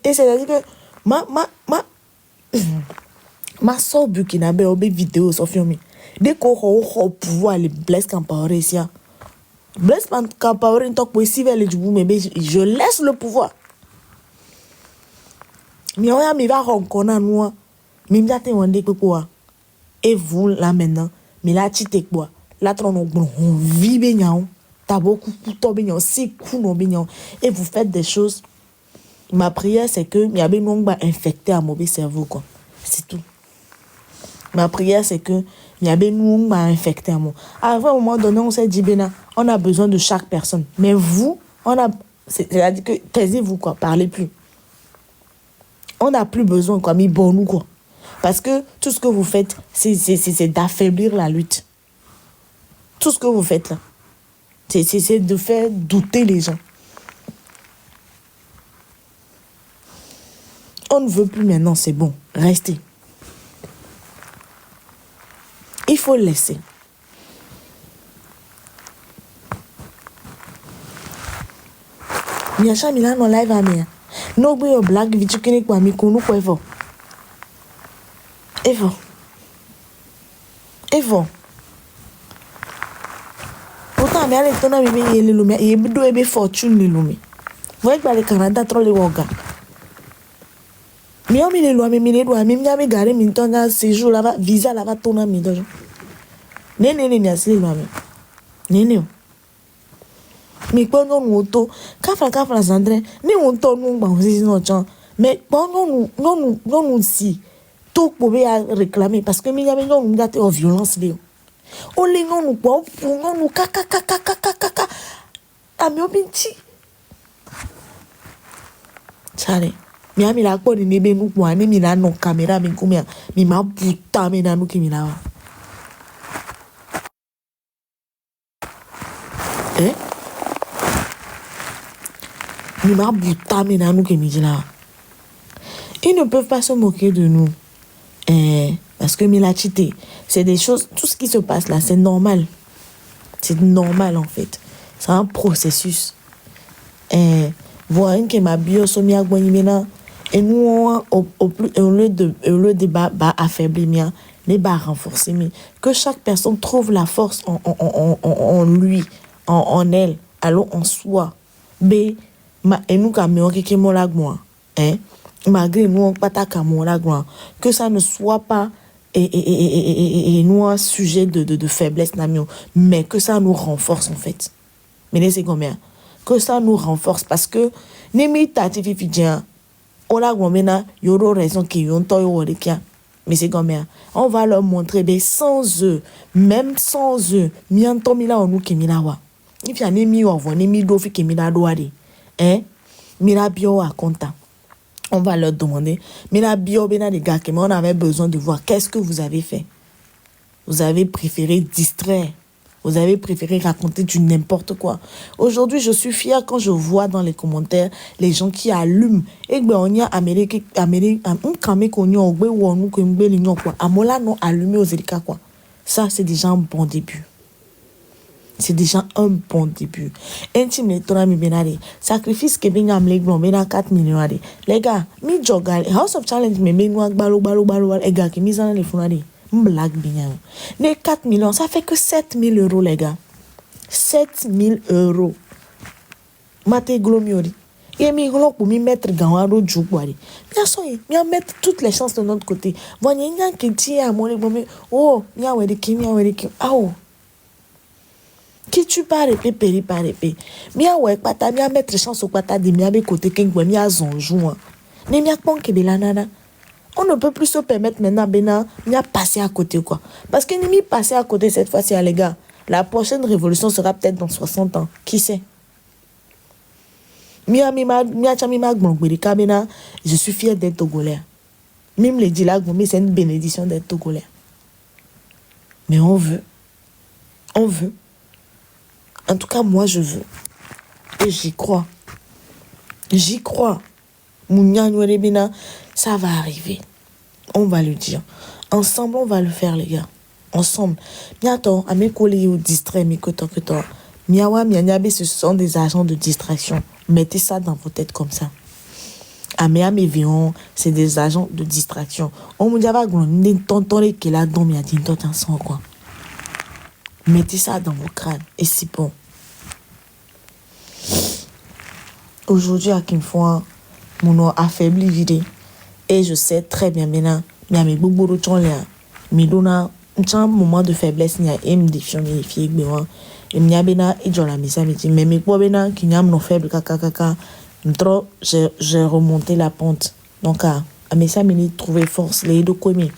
et c'est-à-dire que ma soeur Burkinabé a une vidéo sur film. Dès qu'on a pouvoir les Blaise Compaoré ici. Blaise Compaoré ne talk pas ici vers les djibou mais je laisse le pouvoir. Mais on a mis va rencontrer nous. Mais m'y a te wande quoi. Et vous là maintenant, mais là tu t'es quoi? Là on vit bien. T'as beaucoup de bien, c'est cool bien. Et vous faites des choses. Ma prière, c'est que il y a bien infecté à mauvais cerveau, quoi. C'est tout. Ma prière, c'est que il y a bien infecté à moi. À un moment donné, on s'est dit, on a besoin de chaque personne. Mais vous, c'est-à-dire que taisez-vous, quoi. Parlez plus. On n'a plus besoin, quoi. Mais bon, nous, quoi. Parce que tout ce que vous faites, c'est d'affaiblir la lutte. Tout ce que vous faites, là. C'est de faire douter les gens. On ne veut plus maintenant, c'est bon. Restez. Il faut laisser. Miacha Milan en live à mia. No be your black vitu kene kwa mi kunu kwa Evo. Pourtant, mais allez, ton ami, il est lumé. Il est doux et fortune, il est lumé. Vous voyez que le Canada, trop les woga. Mais on met les lois, mais les lois, même y a mes garés, mais ton séjour là-bas, visa là-bas, ton ami, donc. Néné, mais c'est les lois, néné. Mais quand on auto, kafra Sandrine, mais on tourne nous, bah, c'est notre mais quand nous si, tout pour bien réclamer, parce que mais y a nous gâter en violence, léo. On les nous quoi, on nous kaka. Ah, mais on binti. Allez. Mia mi la ko ni nebe nu kwa ni mi la no caméra mi kumia mi ma puta mi na nu ki mi la wa. Eh? Mi ma puta mi na nu ki mi di la wa. Ils ne peuvent pas se moquer de nous. Parce que Mila cheaté, c'est des choses, tout ce qui se passe là, c'est normal. C'est normal en fait. C'est un processus. Voir que ma bio somia gwenimena et nous au lieu de affaiblir mien, les bas renforcer mais que chaque personne trouve la force en lui, en elle, alors en soi. Et nous camion qui mola moi, malgré nous on pas ta camola que ça ne soit pas et nous un sujet de faiblesse namion, mais que ça nous renforce en fait. Mais c'est combien que ça nous renforce parce que nemi tati fifidien ola gomena yoro raison qui yon to yo rekia. Mais c'est combien on va leur montrer des sans eux, même sans eux, mianto mila onu kimila wa. If ya nemi wa vo nemi do fi kimila do ade. Mila bio a conta. On va leur demander, mais la bio, les gars, on avait besoin de voir qu'est-ce que vous avez fait. Vous avez préféré distraire. Vous avez préféré raconter du n'importe quoi. Aujourd'hui, je suis fière quand je vois dans les commentaires les gens qui allument. Et ben on y a Amérique, on camé qu'on y a ou on nous quoi. Amola non allumé aux élica quoi. Ça c'est déjà un bon début. C'est déjà un bon début. Intime les tourna mi benade. Sacrifice que bien am les blonds bena 4 millions ade. Les gars, mi jogal House of Challenge me benwa balo les gars qui mis en les funade. Blague bien. Les 4 millions, ça fait que 7 000 euros les gars. 7 000 euros. Mate glomiori. Et mi glo pour mi mettre gawado djoukwari. Bien sûr, mi a mettre toutes les chances de notre côté. Voyez nyan qui tient à mon oh, mi a wede ki. Ah. Qui tu pas répé péri pas répé. Mia ouais pata mia mettre chance au pata de mia be côté kengwe mia zonjou. Ne mia pon ke belanana. On ne peut plus se permettre maintenant bena mia passer à côté quoi. Parce que ni mi passer à côté cette fois-ci les gars. La prochaine révolution sera peut-être dans 60 ans. Qui sait? Mia chami ma gbongberi bena, je suis fier d'être togolais. Même les dilag c'est une bénédiction d'être togolais. Mais on veut. On veut. En tout cas, moi, je veux. Et j'y crois. J'y crois. Ça va arriver. On va le dire. Ensemble, on va le faire, les gars. Ensemble. Miato, à mes collègues au distrait, mais que toi. Miawa, mianyabe, ce sont des agents de distraction. Mettez ça dans vos têtes comme ça. Amea Mévion, c'est des agents de distraction. On me dit, tonton, qui là, donc, il y a dit, quoi. Mettez ça dans vos crânes et c'est bon. Aujourd'hui, à Kimfoa, mon nom affaibli vidé. Et je sais très bien maintenant, il y a mes boubou de chon là. Mais donna un moment de faiblesse, il y a un défi, mes filles, et il y a bena, et j'en ai mis ça, mais mes poids bena, qui n'y a mon faible, kaka, j'ai remonté la pente. Donc, à mes ça, il trouvé force, les deux commis.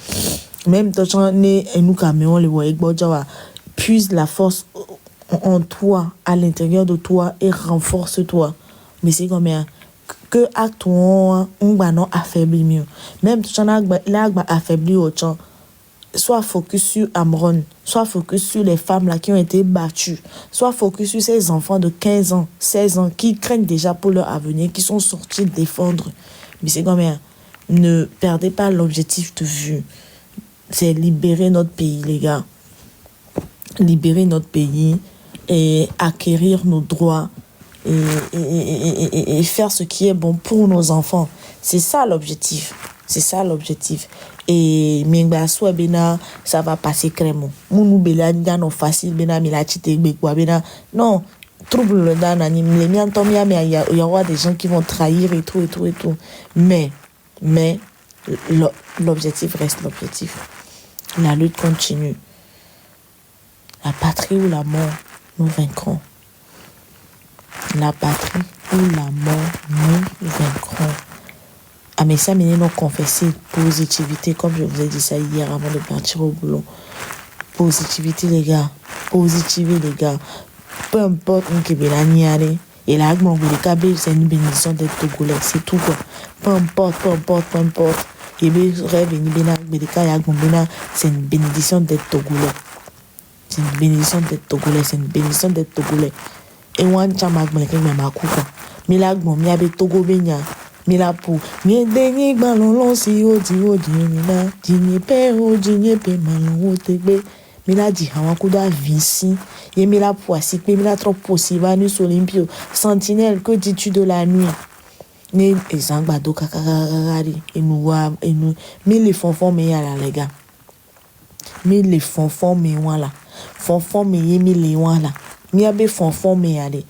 Même toi, nous camions, les voyez, puise la force en toi, à l'intérieur de toi et renforce-toi. Mais c'est comme que acte on va non affaiblir mieux. Même tu as affaibli autant. Soit focus sur Amron, soit focus sur les femmes là qui ont été battues, soit focus sur ces enfants de 15 ans, 16 ans qui craignent déjà pour leur avenir, qui sont sortis défendre. Mais c'est comme ne perdez pas l'objectif de vue. C'est libérer notre pays, les gars. Libérer notre pays et acquérir nos droits et faire ce qui est bon pour nos enfants. C'est ça l'objectif. C'est ça l'objectif. Et Mingba soit bena, ça va passer crème. Mounou bela non facile bena milachite bekwa bena. Non, trouble le dan anime les miens tomia mais il y aura des gens qui vont trahir et tout. Mais l'objectif reste l'objectif. La lutte continue. La patrie ou la mort, nous vaincrons. La patrie ou la mort, nous vaincrons. Ah mais ça, nous confesser positivité, comme je vous ai dit ça hier avant de partir au boulot. Positivité, les gars. Positivité, les gars. Peu importe où qui est Et là, c'est une bénédiction d'être togolais, c'est tout quoi. Peu importe. Et bien, rêve, c'est une bénédiction d'être togolais. C'est une bénédiction d'être togolais. Et moi, je suis un Togo benya. Mila pou mi denye balon si odi mina dinye pe malon tegbe mila di hawa kuda visi ye mila pou asikpe mila trop possible nu Olympio sentinelle que dis-tu de la nuit ne ezangba do kakakari et nous mais les fonfons mais là les gars mais les fonfons mais voilà fonfons mais ye mi les voilà mi abe fonfons mais aller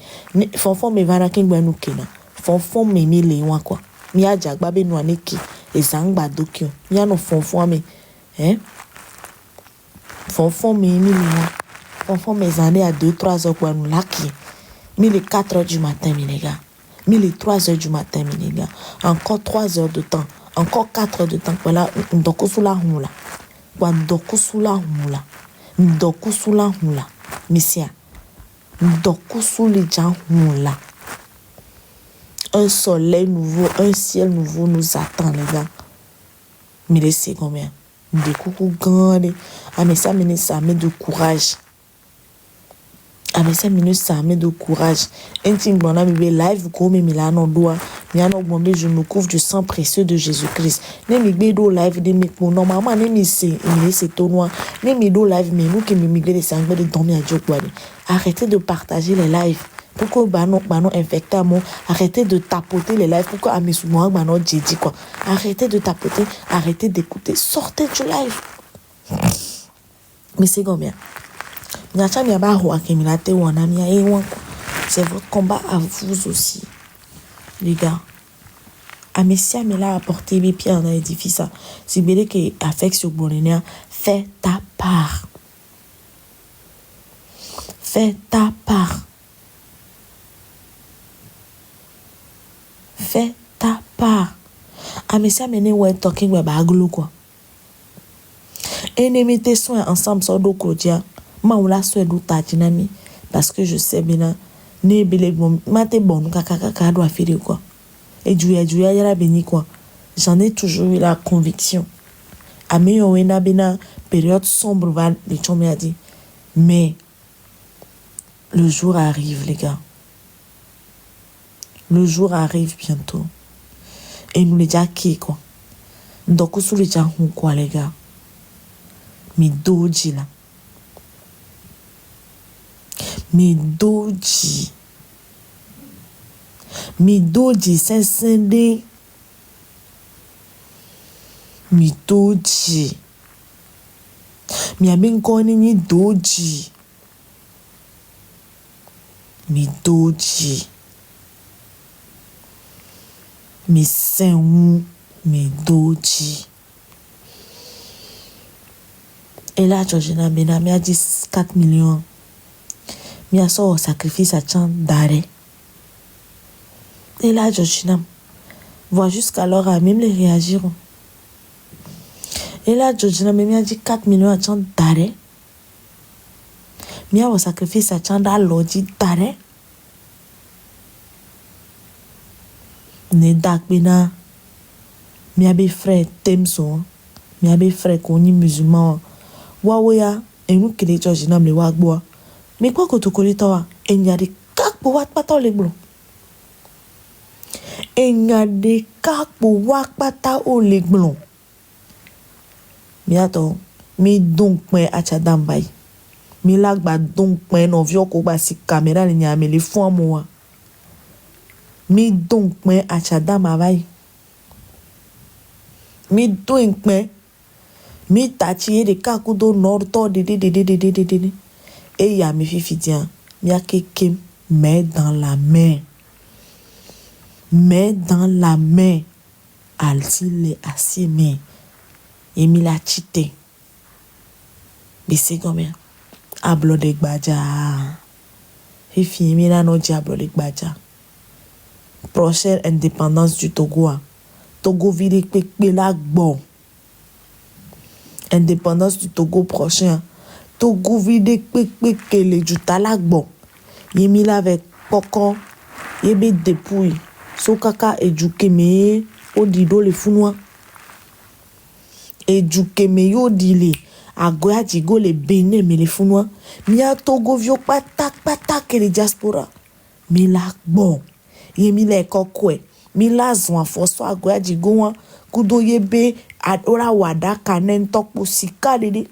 fonfons mais vara kingba nu kena fonfon me mi le wan quoi mi aja gba be no aneki ezangba dokio mi ano fonfon me fonfon me mi le wan fonfon mes années à 2-3 heures quoi nous laki mi les 4 heures du matin mi les gars mi les 3 heures du matin mi les gars encore 3 heures de temps encore 4 heures de temps voilà ndoko sula hula kwa ndoko sula hula misia ndoko suli jan hula. Un soleil nouveau, un ciel nouveau nous attend, les gars. Mais laissez combien? Des coucou grands. Ah, mais ça met de courage. Un ting bon, mais live, comme là, non, doigt. Je me couvre du sang précieux de Jésus-Christ. Ne do live de mes pour normalement, c'est tout noir. Ne do live, mais nous qui me migrent des sangles de dormir à Dieu. Arrêtez de partager les lives. Pourquoi banon infecté à moi, arrêtez de tapoter les lives. Pourquoi à mes souvenirs banon dit quoi. Arrêtez de tapoter, arrêtez d'écouter, sortez du live. Mais c'est combien? C'est votre combat à vous aussi, les gars. Amesia me l'a apporté mes pieds dans l'édifice. C'est bien que affection bonheur, fais ta part. Fais ta part. Fais ta part. Amesia mene ouais talking ouais baglo quoi. Et ne mettez soin ensemble sur do kodia. Ma ou la soin do ta dinami parce que je sais bien ne bele bon mate bon kaka doit faire quoi. Et Dieu yara béni quoi. J'en ai toujours eu la conviction. Ame yo wena bena période sombre va les chomé a dit. Mais le jour arrive les gars. Le jour arrive bientôt. Et nous les déjà qui quoi. Donc sous les gens quoi les gars. Mi doji là. Mi doji sensende. Mi doji. Mi abin koni ni doji. Mi doji. Mi sen mi doji. Et là, Georgina Bena, mi a dit 4 millions. Mi a sorti sacrifice à Tchan d'arrêt. Et là, Georgina, voit jusqu'alors à même les réagir. Et là, Georgina, mi a dit 4 millions à Tchan d'arrêt. Mi a sacrifice à Tchan d'alodi d'arrêt. Ne dak Bena, mi a be frère Temso, mi a be frère koni musulman. Wawaya et nous qui les Georgina me wagboa mais quoi que tu connais toi et n'y a des cacs pour wat pata les blonds et n'y a des cacs pour wat pata les blonds mais attends mais donc mais achadam bay mais là ba donc mais non vieux ko ba si caméra ni a me les fond moi mais donc mais achadam bay mais donc mais mi tati de kakudo norto de et ya mi fifi tiens mi a keke mais dans la main altile asime et mi la chite mais c'est combien ablo de gbaja fifi mi la no diablo de gbaja prochaine indépendance du Togo vide pepe la bon. Indépendance du Togo prochain. Togo vide que les jutalak bon. Yemi là avec Poko, Yebe dépouille. So kaka eduke me odido le funwa. Eduke me yo dile. Agoya digo le bene me le funwa. Mia togo vio patak le diaspora. Mi la bon. Ye mi le kokwe. Mi la zwan foso agoya digo wan. Kudo yebe ora wada kanen tok po sika dede.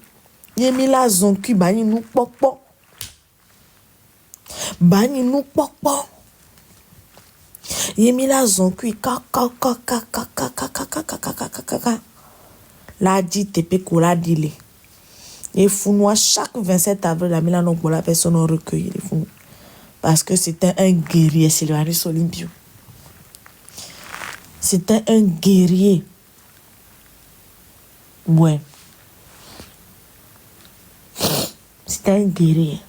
Ye mi la zon ki bani nou pokpo. Bani nou pokpo. Ye mi la zon ki kaka. La di tepe kola dile. Et Founois, chaque 27 avril, la Milan la personne a recueilli les Founois. Parce que c'était un guerrier, c'est le Harris Olympio. C'était un guerrier. Ouais. C'était un guerrier.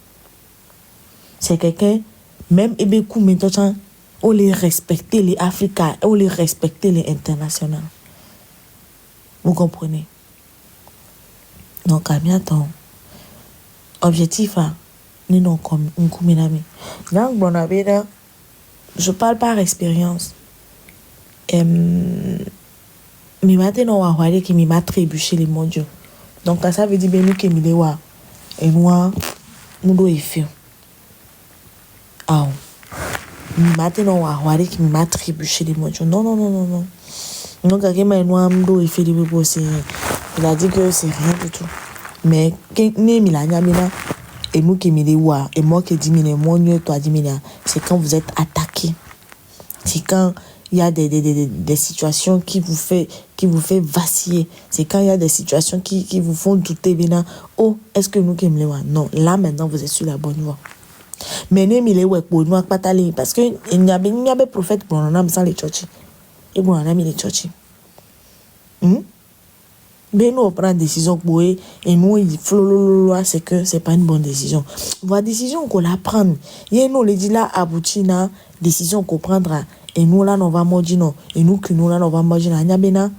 C'est quelqu'un, même Ebekou, maintenant, on les respectait, les Africains, on les respectait, les internationaux. Vous comprenez? Donc, à bientôt. Objectif, ni non comme un kuminami. Donc, bon, je parle par expérience. Mi mate no wa wale qui m'a trébuché les mondiaux. Donc, ça veut dire que nous qui m'y wa et moi, nous doit y faire. Ah, mi mate no wa wale qui m'a trébuché les mondiaux. Non. Donc, quelqu'un m'a nous am doit y faire des bébés. Il a dit que c'est rien du tout. Mais quand et nous qui me et moi qui dis moi toi dis c'est quand vous êtes attaqué. C'est quand il y a des situations qui vous fait vaciller. C'est quand il y a des situations qui vous font douter bien. Oh, est-ce que nous qui me non, là maintenant vous êtes sur la bonne voie. Mais ne me le pour nous pas aller parce que il y a prophète pour on a sans les church. Et bon on a mis les church. Mais nous, on prend une décision pour eux et nous, il faut c'est que c'est pas une bonne décision. La décision qu'on la prend, et nous, les dit là, abouti na décision qu'on prendra et nous, là, on va manger non. Et nous, que nous, là, on va manger na nyabena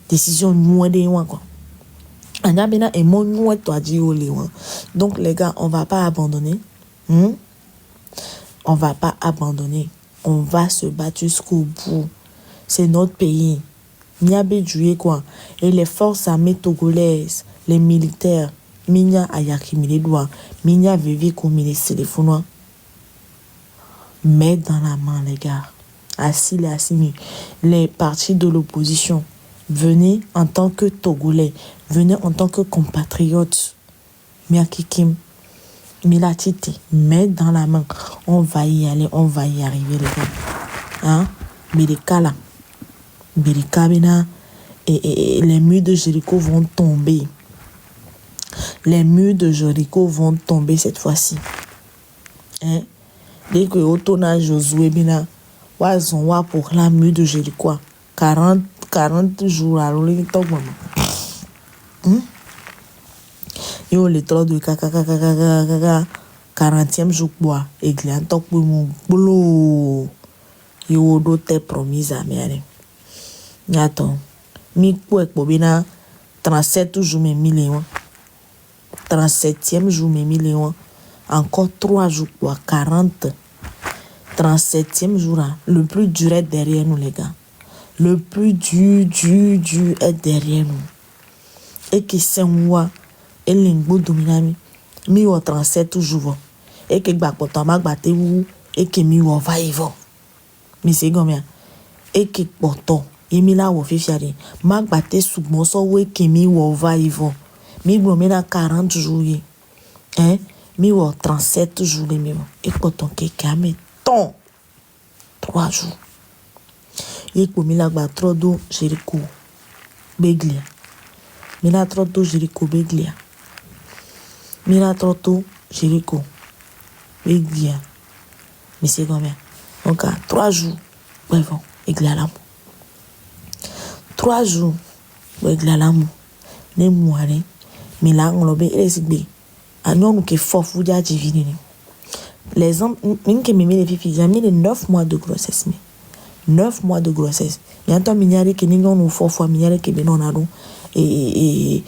décision nous de moi quoi. Nyabena et mon nous toi dit au léon. Donc les gars, on va pas abandonner. On va pas abandonner. On va se battre jusqu'au bout. C'est notre pays. Niabe joué quoi et les forces armées togolaises, les militaires, minya ayaki doigts, minya vivi comme les téléphones. Mettre dans la main les gars. Assis les partis de l'opposition, venez en tant que Togolais, venez en tant que compatriotes. Miakikim, Milatite, mettre dans la main. On va y aller, on va y arriver les gars. Hein? Médicala. Et les murs de Jéricho vont tomber. Les murs de Jéricho vont tomber cette fois-ci. Hein? Dès que Otona Josué bina, wa pour la mur de Jéricho. 40 jours à l'ouïe top maman. Yo le trop de kaka 40e jour bois et glan top pour mon boulot. Yo do te promise à mère. Attends, mi pouek bobina 37 jours mes millions. 37e jour mes millions. Encore 3 jours pour 40. 37e jour, le plus dur est derrière nous les gars. Le plus dur est derrière nous. Et que c'est moi et l'ingbo dominami mi o 37 jours. Et que bakpoto magbate ou et que mi o va y va. Mais c'est combien? Et que poto Emila wo fifiari mag bate submo so we kemi wo va ivo mi glomena 40 jours hein mi wo 37 jours mi et poton ke kame ton 3 jours et ko mi la gba trodo Jéricho beglia mi la trodo Jéricho beglia mi la trodo Jéricho beglia mais c'est combien donc 3 jours bref eglia la 3 jours avec la lame ne moire mais là on l'obé resibé anon que fofu dia divine les hommes minke mimi les filles j'ai mis les 9 mois de grossesse mais 9 mois de grossesse mais attends mignare que ningon nous fofu mignare que benon ado et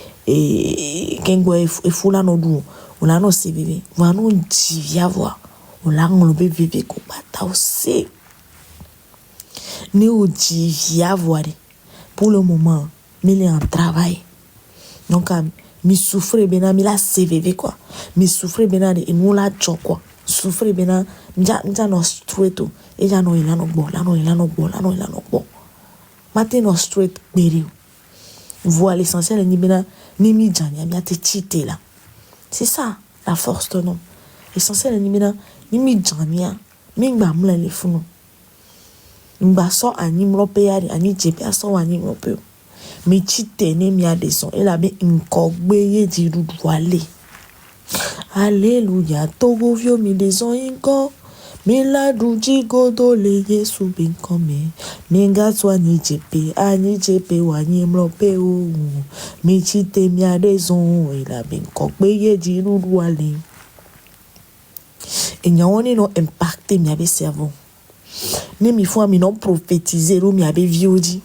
kengo e fula no du on a no se bébé va nous divia voir on l'a on l'obé bébé ko bata aussi Né au divia voir. Pour le moment, il est en travail. Donc, mi souffre bena mi la CVV quoi. Mi souffre bena de nous la job quoi. Souffre bena m'ja no straight to. Et ja no ilano bo, la no ilano bo. Matin no straight beri. Voir l'essentiel ni bena ni mi janya mi ate chite là. C'est ça la force de l'homme. L'essentiel ni bena ni mi janya mi ngba mla le funu. Ngba so ani mrope yari ani jepe aso ani mrope. Mi chite ne mi adeson et la be nkogbe di ruduale. Alléluia, togo vio mi deson inko. Mi la duji godo le yesu binkome. Mi gatwa ni jepe ani jepe wani mrope o. Mi chite mi adeson et la be nkogbe di ruduale. Et nyawone no impacté mi abe cerveau. Ne mi fwa mi non prophétiser ou mi abe viodi.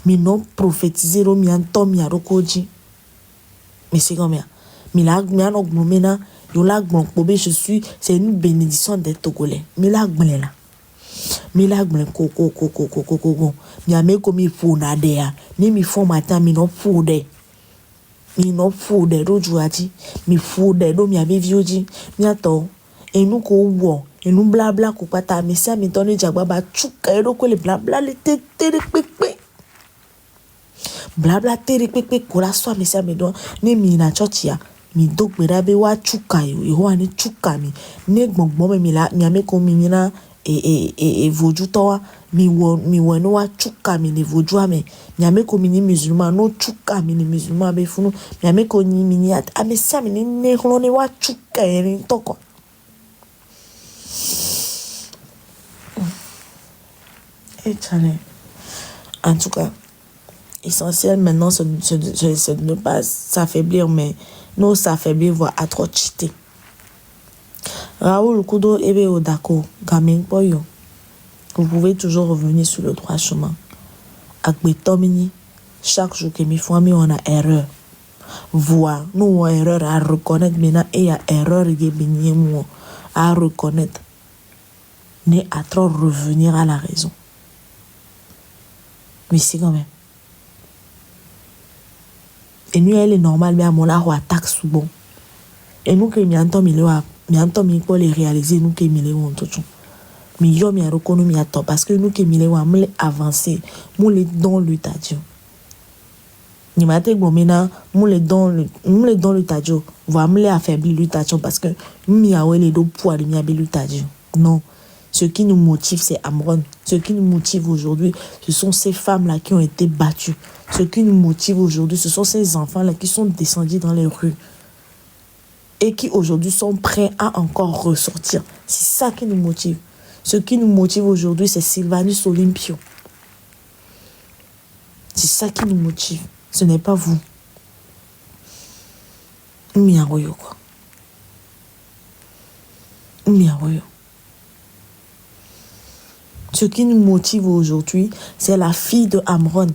Mi non prophétiser ou mi anto mi arokoji. Mais c'est comme ça. Mi la gmiano gnomena, yo la gmon pobe je suis, c'est une bénédiction des Togolais. Mi la gmle là. Mi la gmle ko. Mi ame ko mi fona dea. Ni mi fo matin mi non fode. Mi non fode do juaji. Mi fode do mi abe viodi. Mi ato. Et nous ko wo. Et nous blabla ko pata mi sa mi toni jagba ba chuka ero ko le blabla le tere pepe. Blabla tere pepe ko la so mi sa mi don ni mi na church ya mi dog me rabe wa chuka yo ho ani chuka mi ne gbongbon mi la mi ame ko mi na e voju to wa mi wo no wa chuka mi ni voju ame mi ame ko mi ni musulman no chuka mi ni musulman be funu mi ame ko ni mi ni at ame sa mi ni ne hlo ni wa chuka eri to ko. Et en tout cas, essentiel maintenant, c'est de ne pas s'affaiblir, mais nous s'affaiblir, voire à trop cheater. Raoul Kudo ebe odako, gaming poyo. Vous pouvez toujours revenir sur le droit chemin. Akbetomini, chaque jour que mes familles on a erreur. Voir, nous on a erreur à reconnaître maintenant et à erreur à reconnaître. Ne à trop revenir à la raison. Mais c'est quand même. Et nous, elle est normale, mais à mon art, on attaque souvent. Et nous, que mi entend, mi peut les réaliser, nous, que mi les on tout. Mais yo, mi a reconnu, mi a tort, parce que nous, que mi les on me avancer, nous les dons le tadio. Ni m'a dit, bon, maintenant, nous les dons le tadio, va me les affaiblir le tadio, parce que mi a les deux poids, mi a le tadio. Non. Ce qui nous motive, c'est Amron. Ce qui nous motive aujourd'hui, ce sont ces femmes-là qui ont été battues. Ce qui nous motive aujourd'hui, ce sont ces enfants-là qui sont descendus dans les rues et qui aujourd'hui sont prêts à encore ressortir. C'est ça qui nous motive. Ce qui nous motive aujourd'hui, c'est Sylvanus Olympio. C'est ça qui nous motive. Ce n'est pas vous. Miaroyo, quoi. Miaroyo. Ce qui nous motive aujourd'hui, c'est la fille de Amron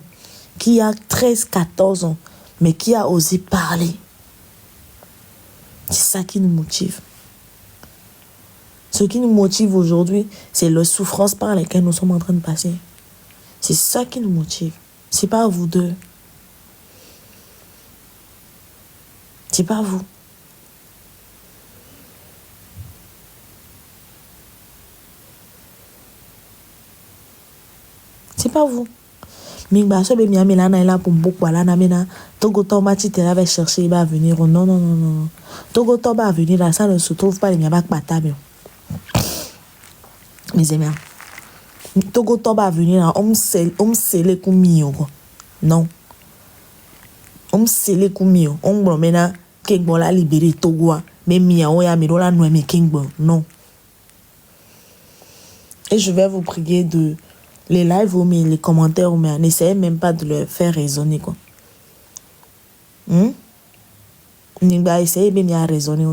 qui a 13-14 ans, mais qui a osé parler. C'est ça qui nous motive. Ce qui nous motive aujourd'hui, c'est la souffrance par laquelle nous sommes en train de passer. C'est ça qui nous motive. C'est pas vous deux. C'est pas vous. C'est pas vous. Mais ça be mi amela là pour beaucoup là na mena Togo Tomba ti te va chercher il va venir. Non. Togo Tomba va venir là, ça ne se trouve pas les miabak patable. Mes amis. Togo Tomba va venir là, on scellé kumio quoi. Non. On scellé kumio. On bon mena ke bon la libérer Togo mais mi a oya mi la no mi king bon. Non. Et je vais vous prier de les lives ou les commentaires, mais n'essayez même pas de le faire raisonner, quoi. Essayez bien de raisonner.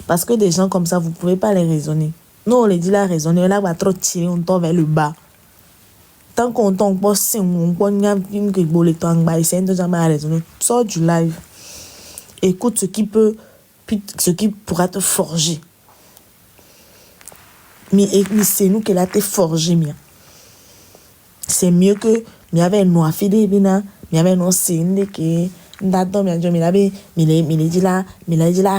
Parce que des gens comme ça, vous ne pouvez pas les raisonner. Non, on les dit la raisonner, là, on va trop tirer, on tombe vers le bas. Tant qu'on tombe pas, c'est on peut essayer de jamais raisonner. Sors du live. Écoute ce qui pourra te forger. Mais c'est nous qui l'a te forgé, bien. c'est mieux que il y avait un noir fidé bina il y avait un signe que ndato mi anjo mi labe mi le dit là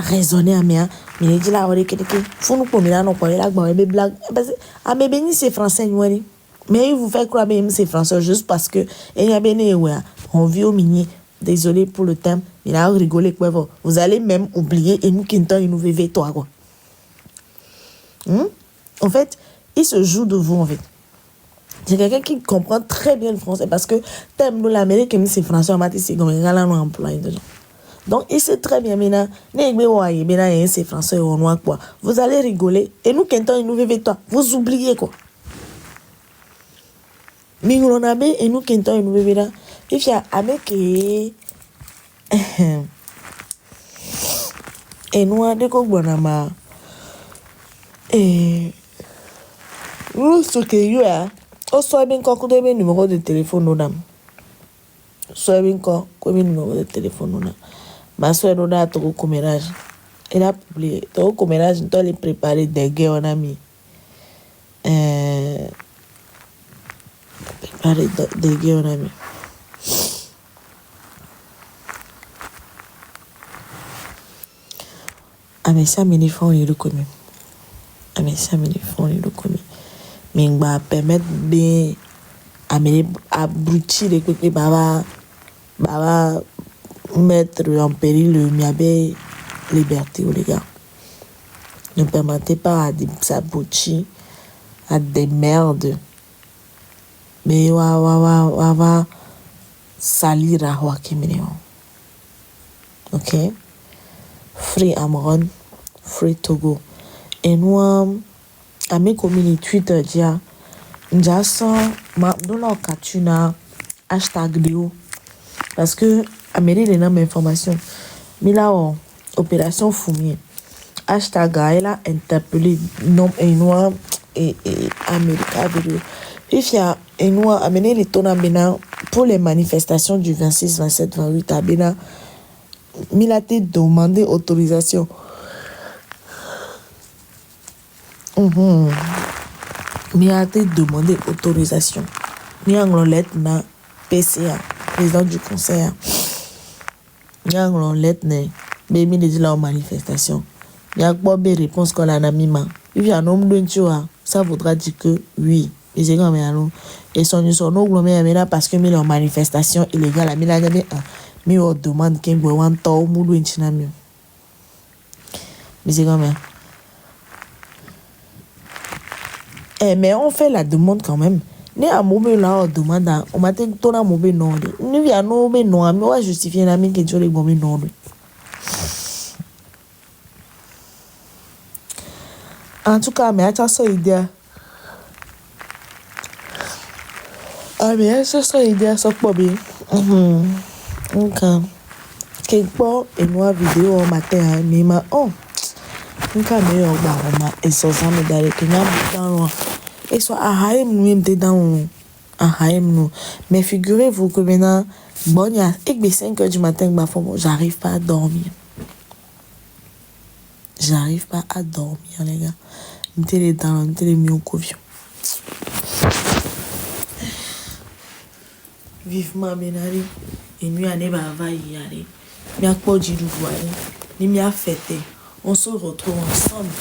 raisonner amia mi le dit là ore que faut nous pomira non pour la gba be blague parce que a me béni c'est français noiri mais il vous fait croire même c'est français juste parce que il y a béni ouais on vit au mini désolé pour le thème il a rigolé quoi vous allez même oublier et nous quinton il nous vivait toi quoi en fait il se joue de vous en fait. C'est quelqu'un qui comprend très bien le français parce que thème de l'Amérique, mais c'est français, on m'a dit c'est comme un gars employé de gens. Donc il sait très bien maintenant, c'est français ou noir quoi. Vous allez rigoler et nous quand on nous vivait toi, vous oubliez quoi. Mais nous on a bien et nous quand on nous vivait là, il y a avec et nous a des bonama et nous ce que you a o soit bien quoi que numéro de téléphone nous dame soit bien quoi comme numéro de téléphone nous ma soeur nous a tout commérage elle a publié tout commérage nous les préparer des guerres on a mis préparer des guerres on a mis mais ça me font il reconnu mais ça me font il reconnu mais va permettre de amener abrutir les côtés baba mettre en péril le miabe liberté les gars ne permettez pas à des abrutis à des merdes mais va salir à Joaquin ok Free Amron Free Togo et nous à mes communautés Twitter dia sans ma dans la catuna hashtag Léo parce que amener les noms informations mais là opération Fumier hashtag elle a interpellé nom et noir et America vidéo if ya et noir amener les tons à pour les manifestations du 26 27 28 à Bénin il a été demandé autorisation. Il a été demandé autorisation. Il a une lettre na PCA, président du conseil. Il a une lettre na Bémi de la manifestation. Il y a pas de réponse qu'on a mis. Il y a un nombre de gens, ça voudra dire que oui. Et c'est comme ça. Et son nom là parce que mis en manifestation illégale, il a gagné un. Mais on demande qu'il y ait un temps où nous devons mais c'est comme ça. Mais on fait la demande quand même. Né à mobile là on demande on m'a dit ton mobile non. Nous vient non mais non mais on va justifier la mine que tu les mobile non. En tout cas mais attends ça idée. Mais ça idée ça pas bien. Donc quelque part et moi vidéo au matin mais ma donc meilleur bah et ça me d'aller que dans et soit à haïm nous même dedans à haïm nous mais figurez-vous que maintenant bon il y a 5h du matin bah j'arrive pas à dormir les gars mettez les dents mettez les mieux au confiant vivement benari et nuit année bah va y aller mais à quoi du voir ni m'y a fêté on se retrouve ensemble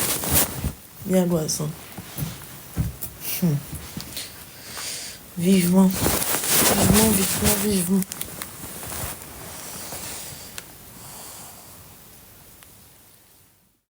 bien loisson vivement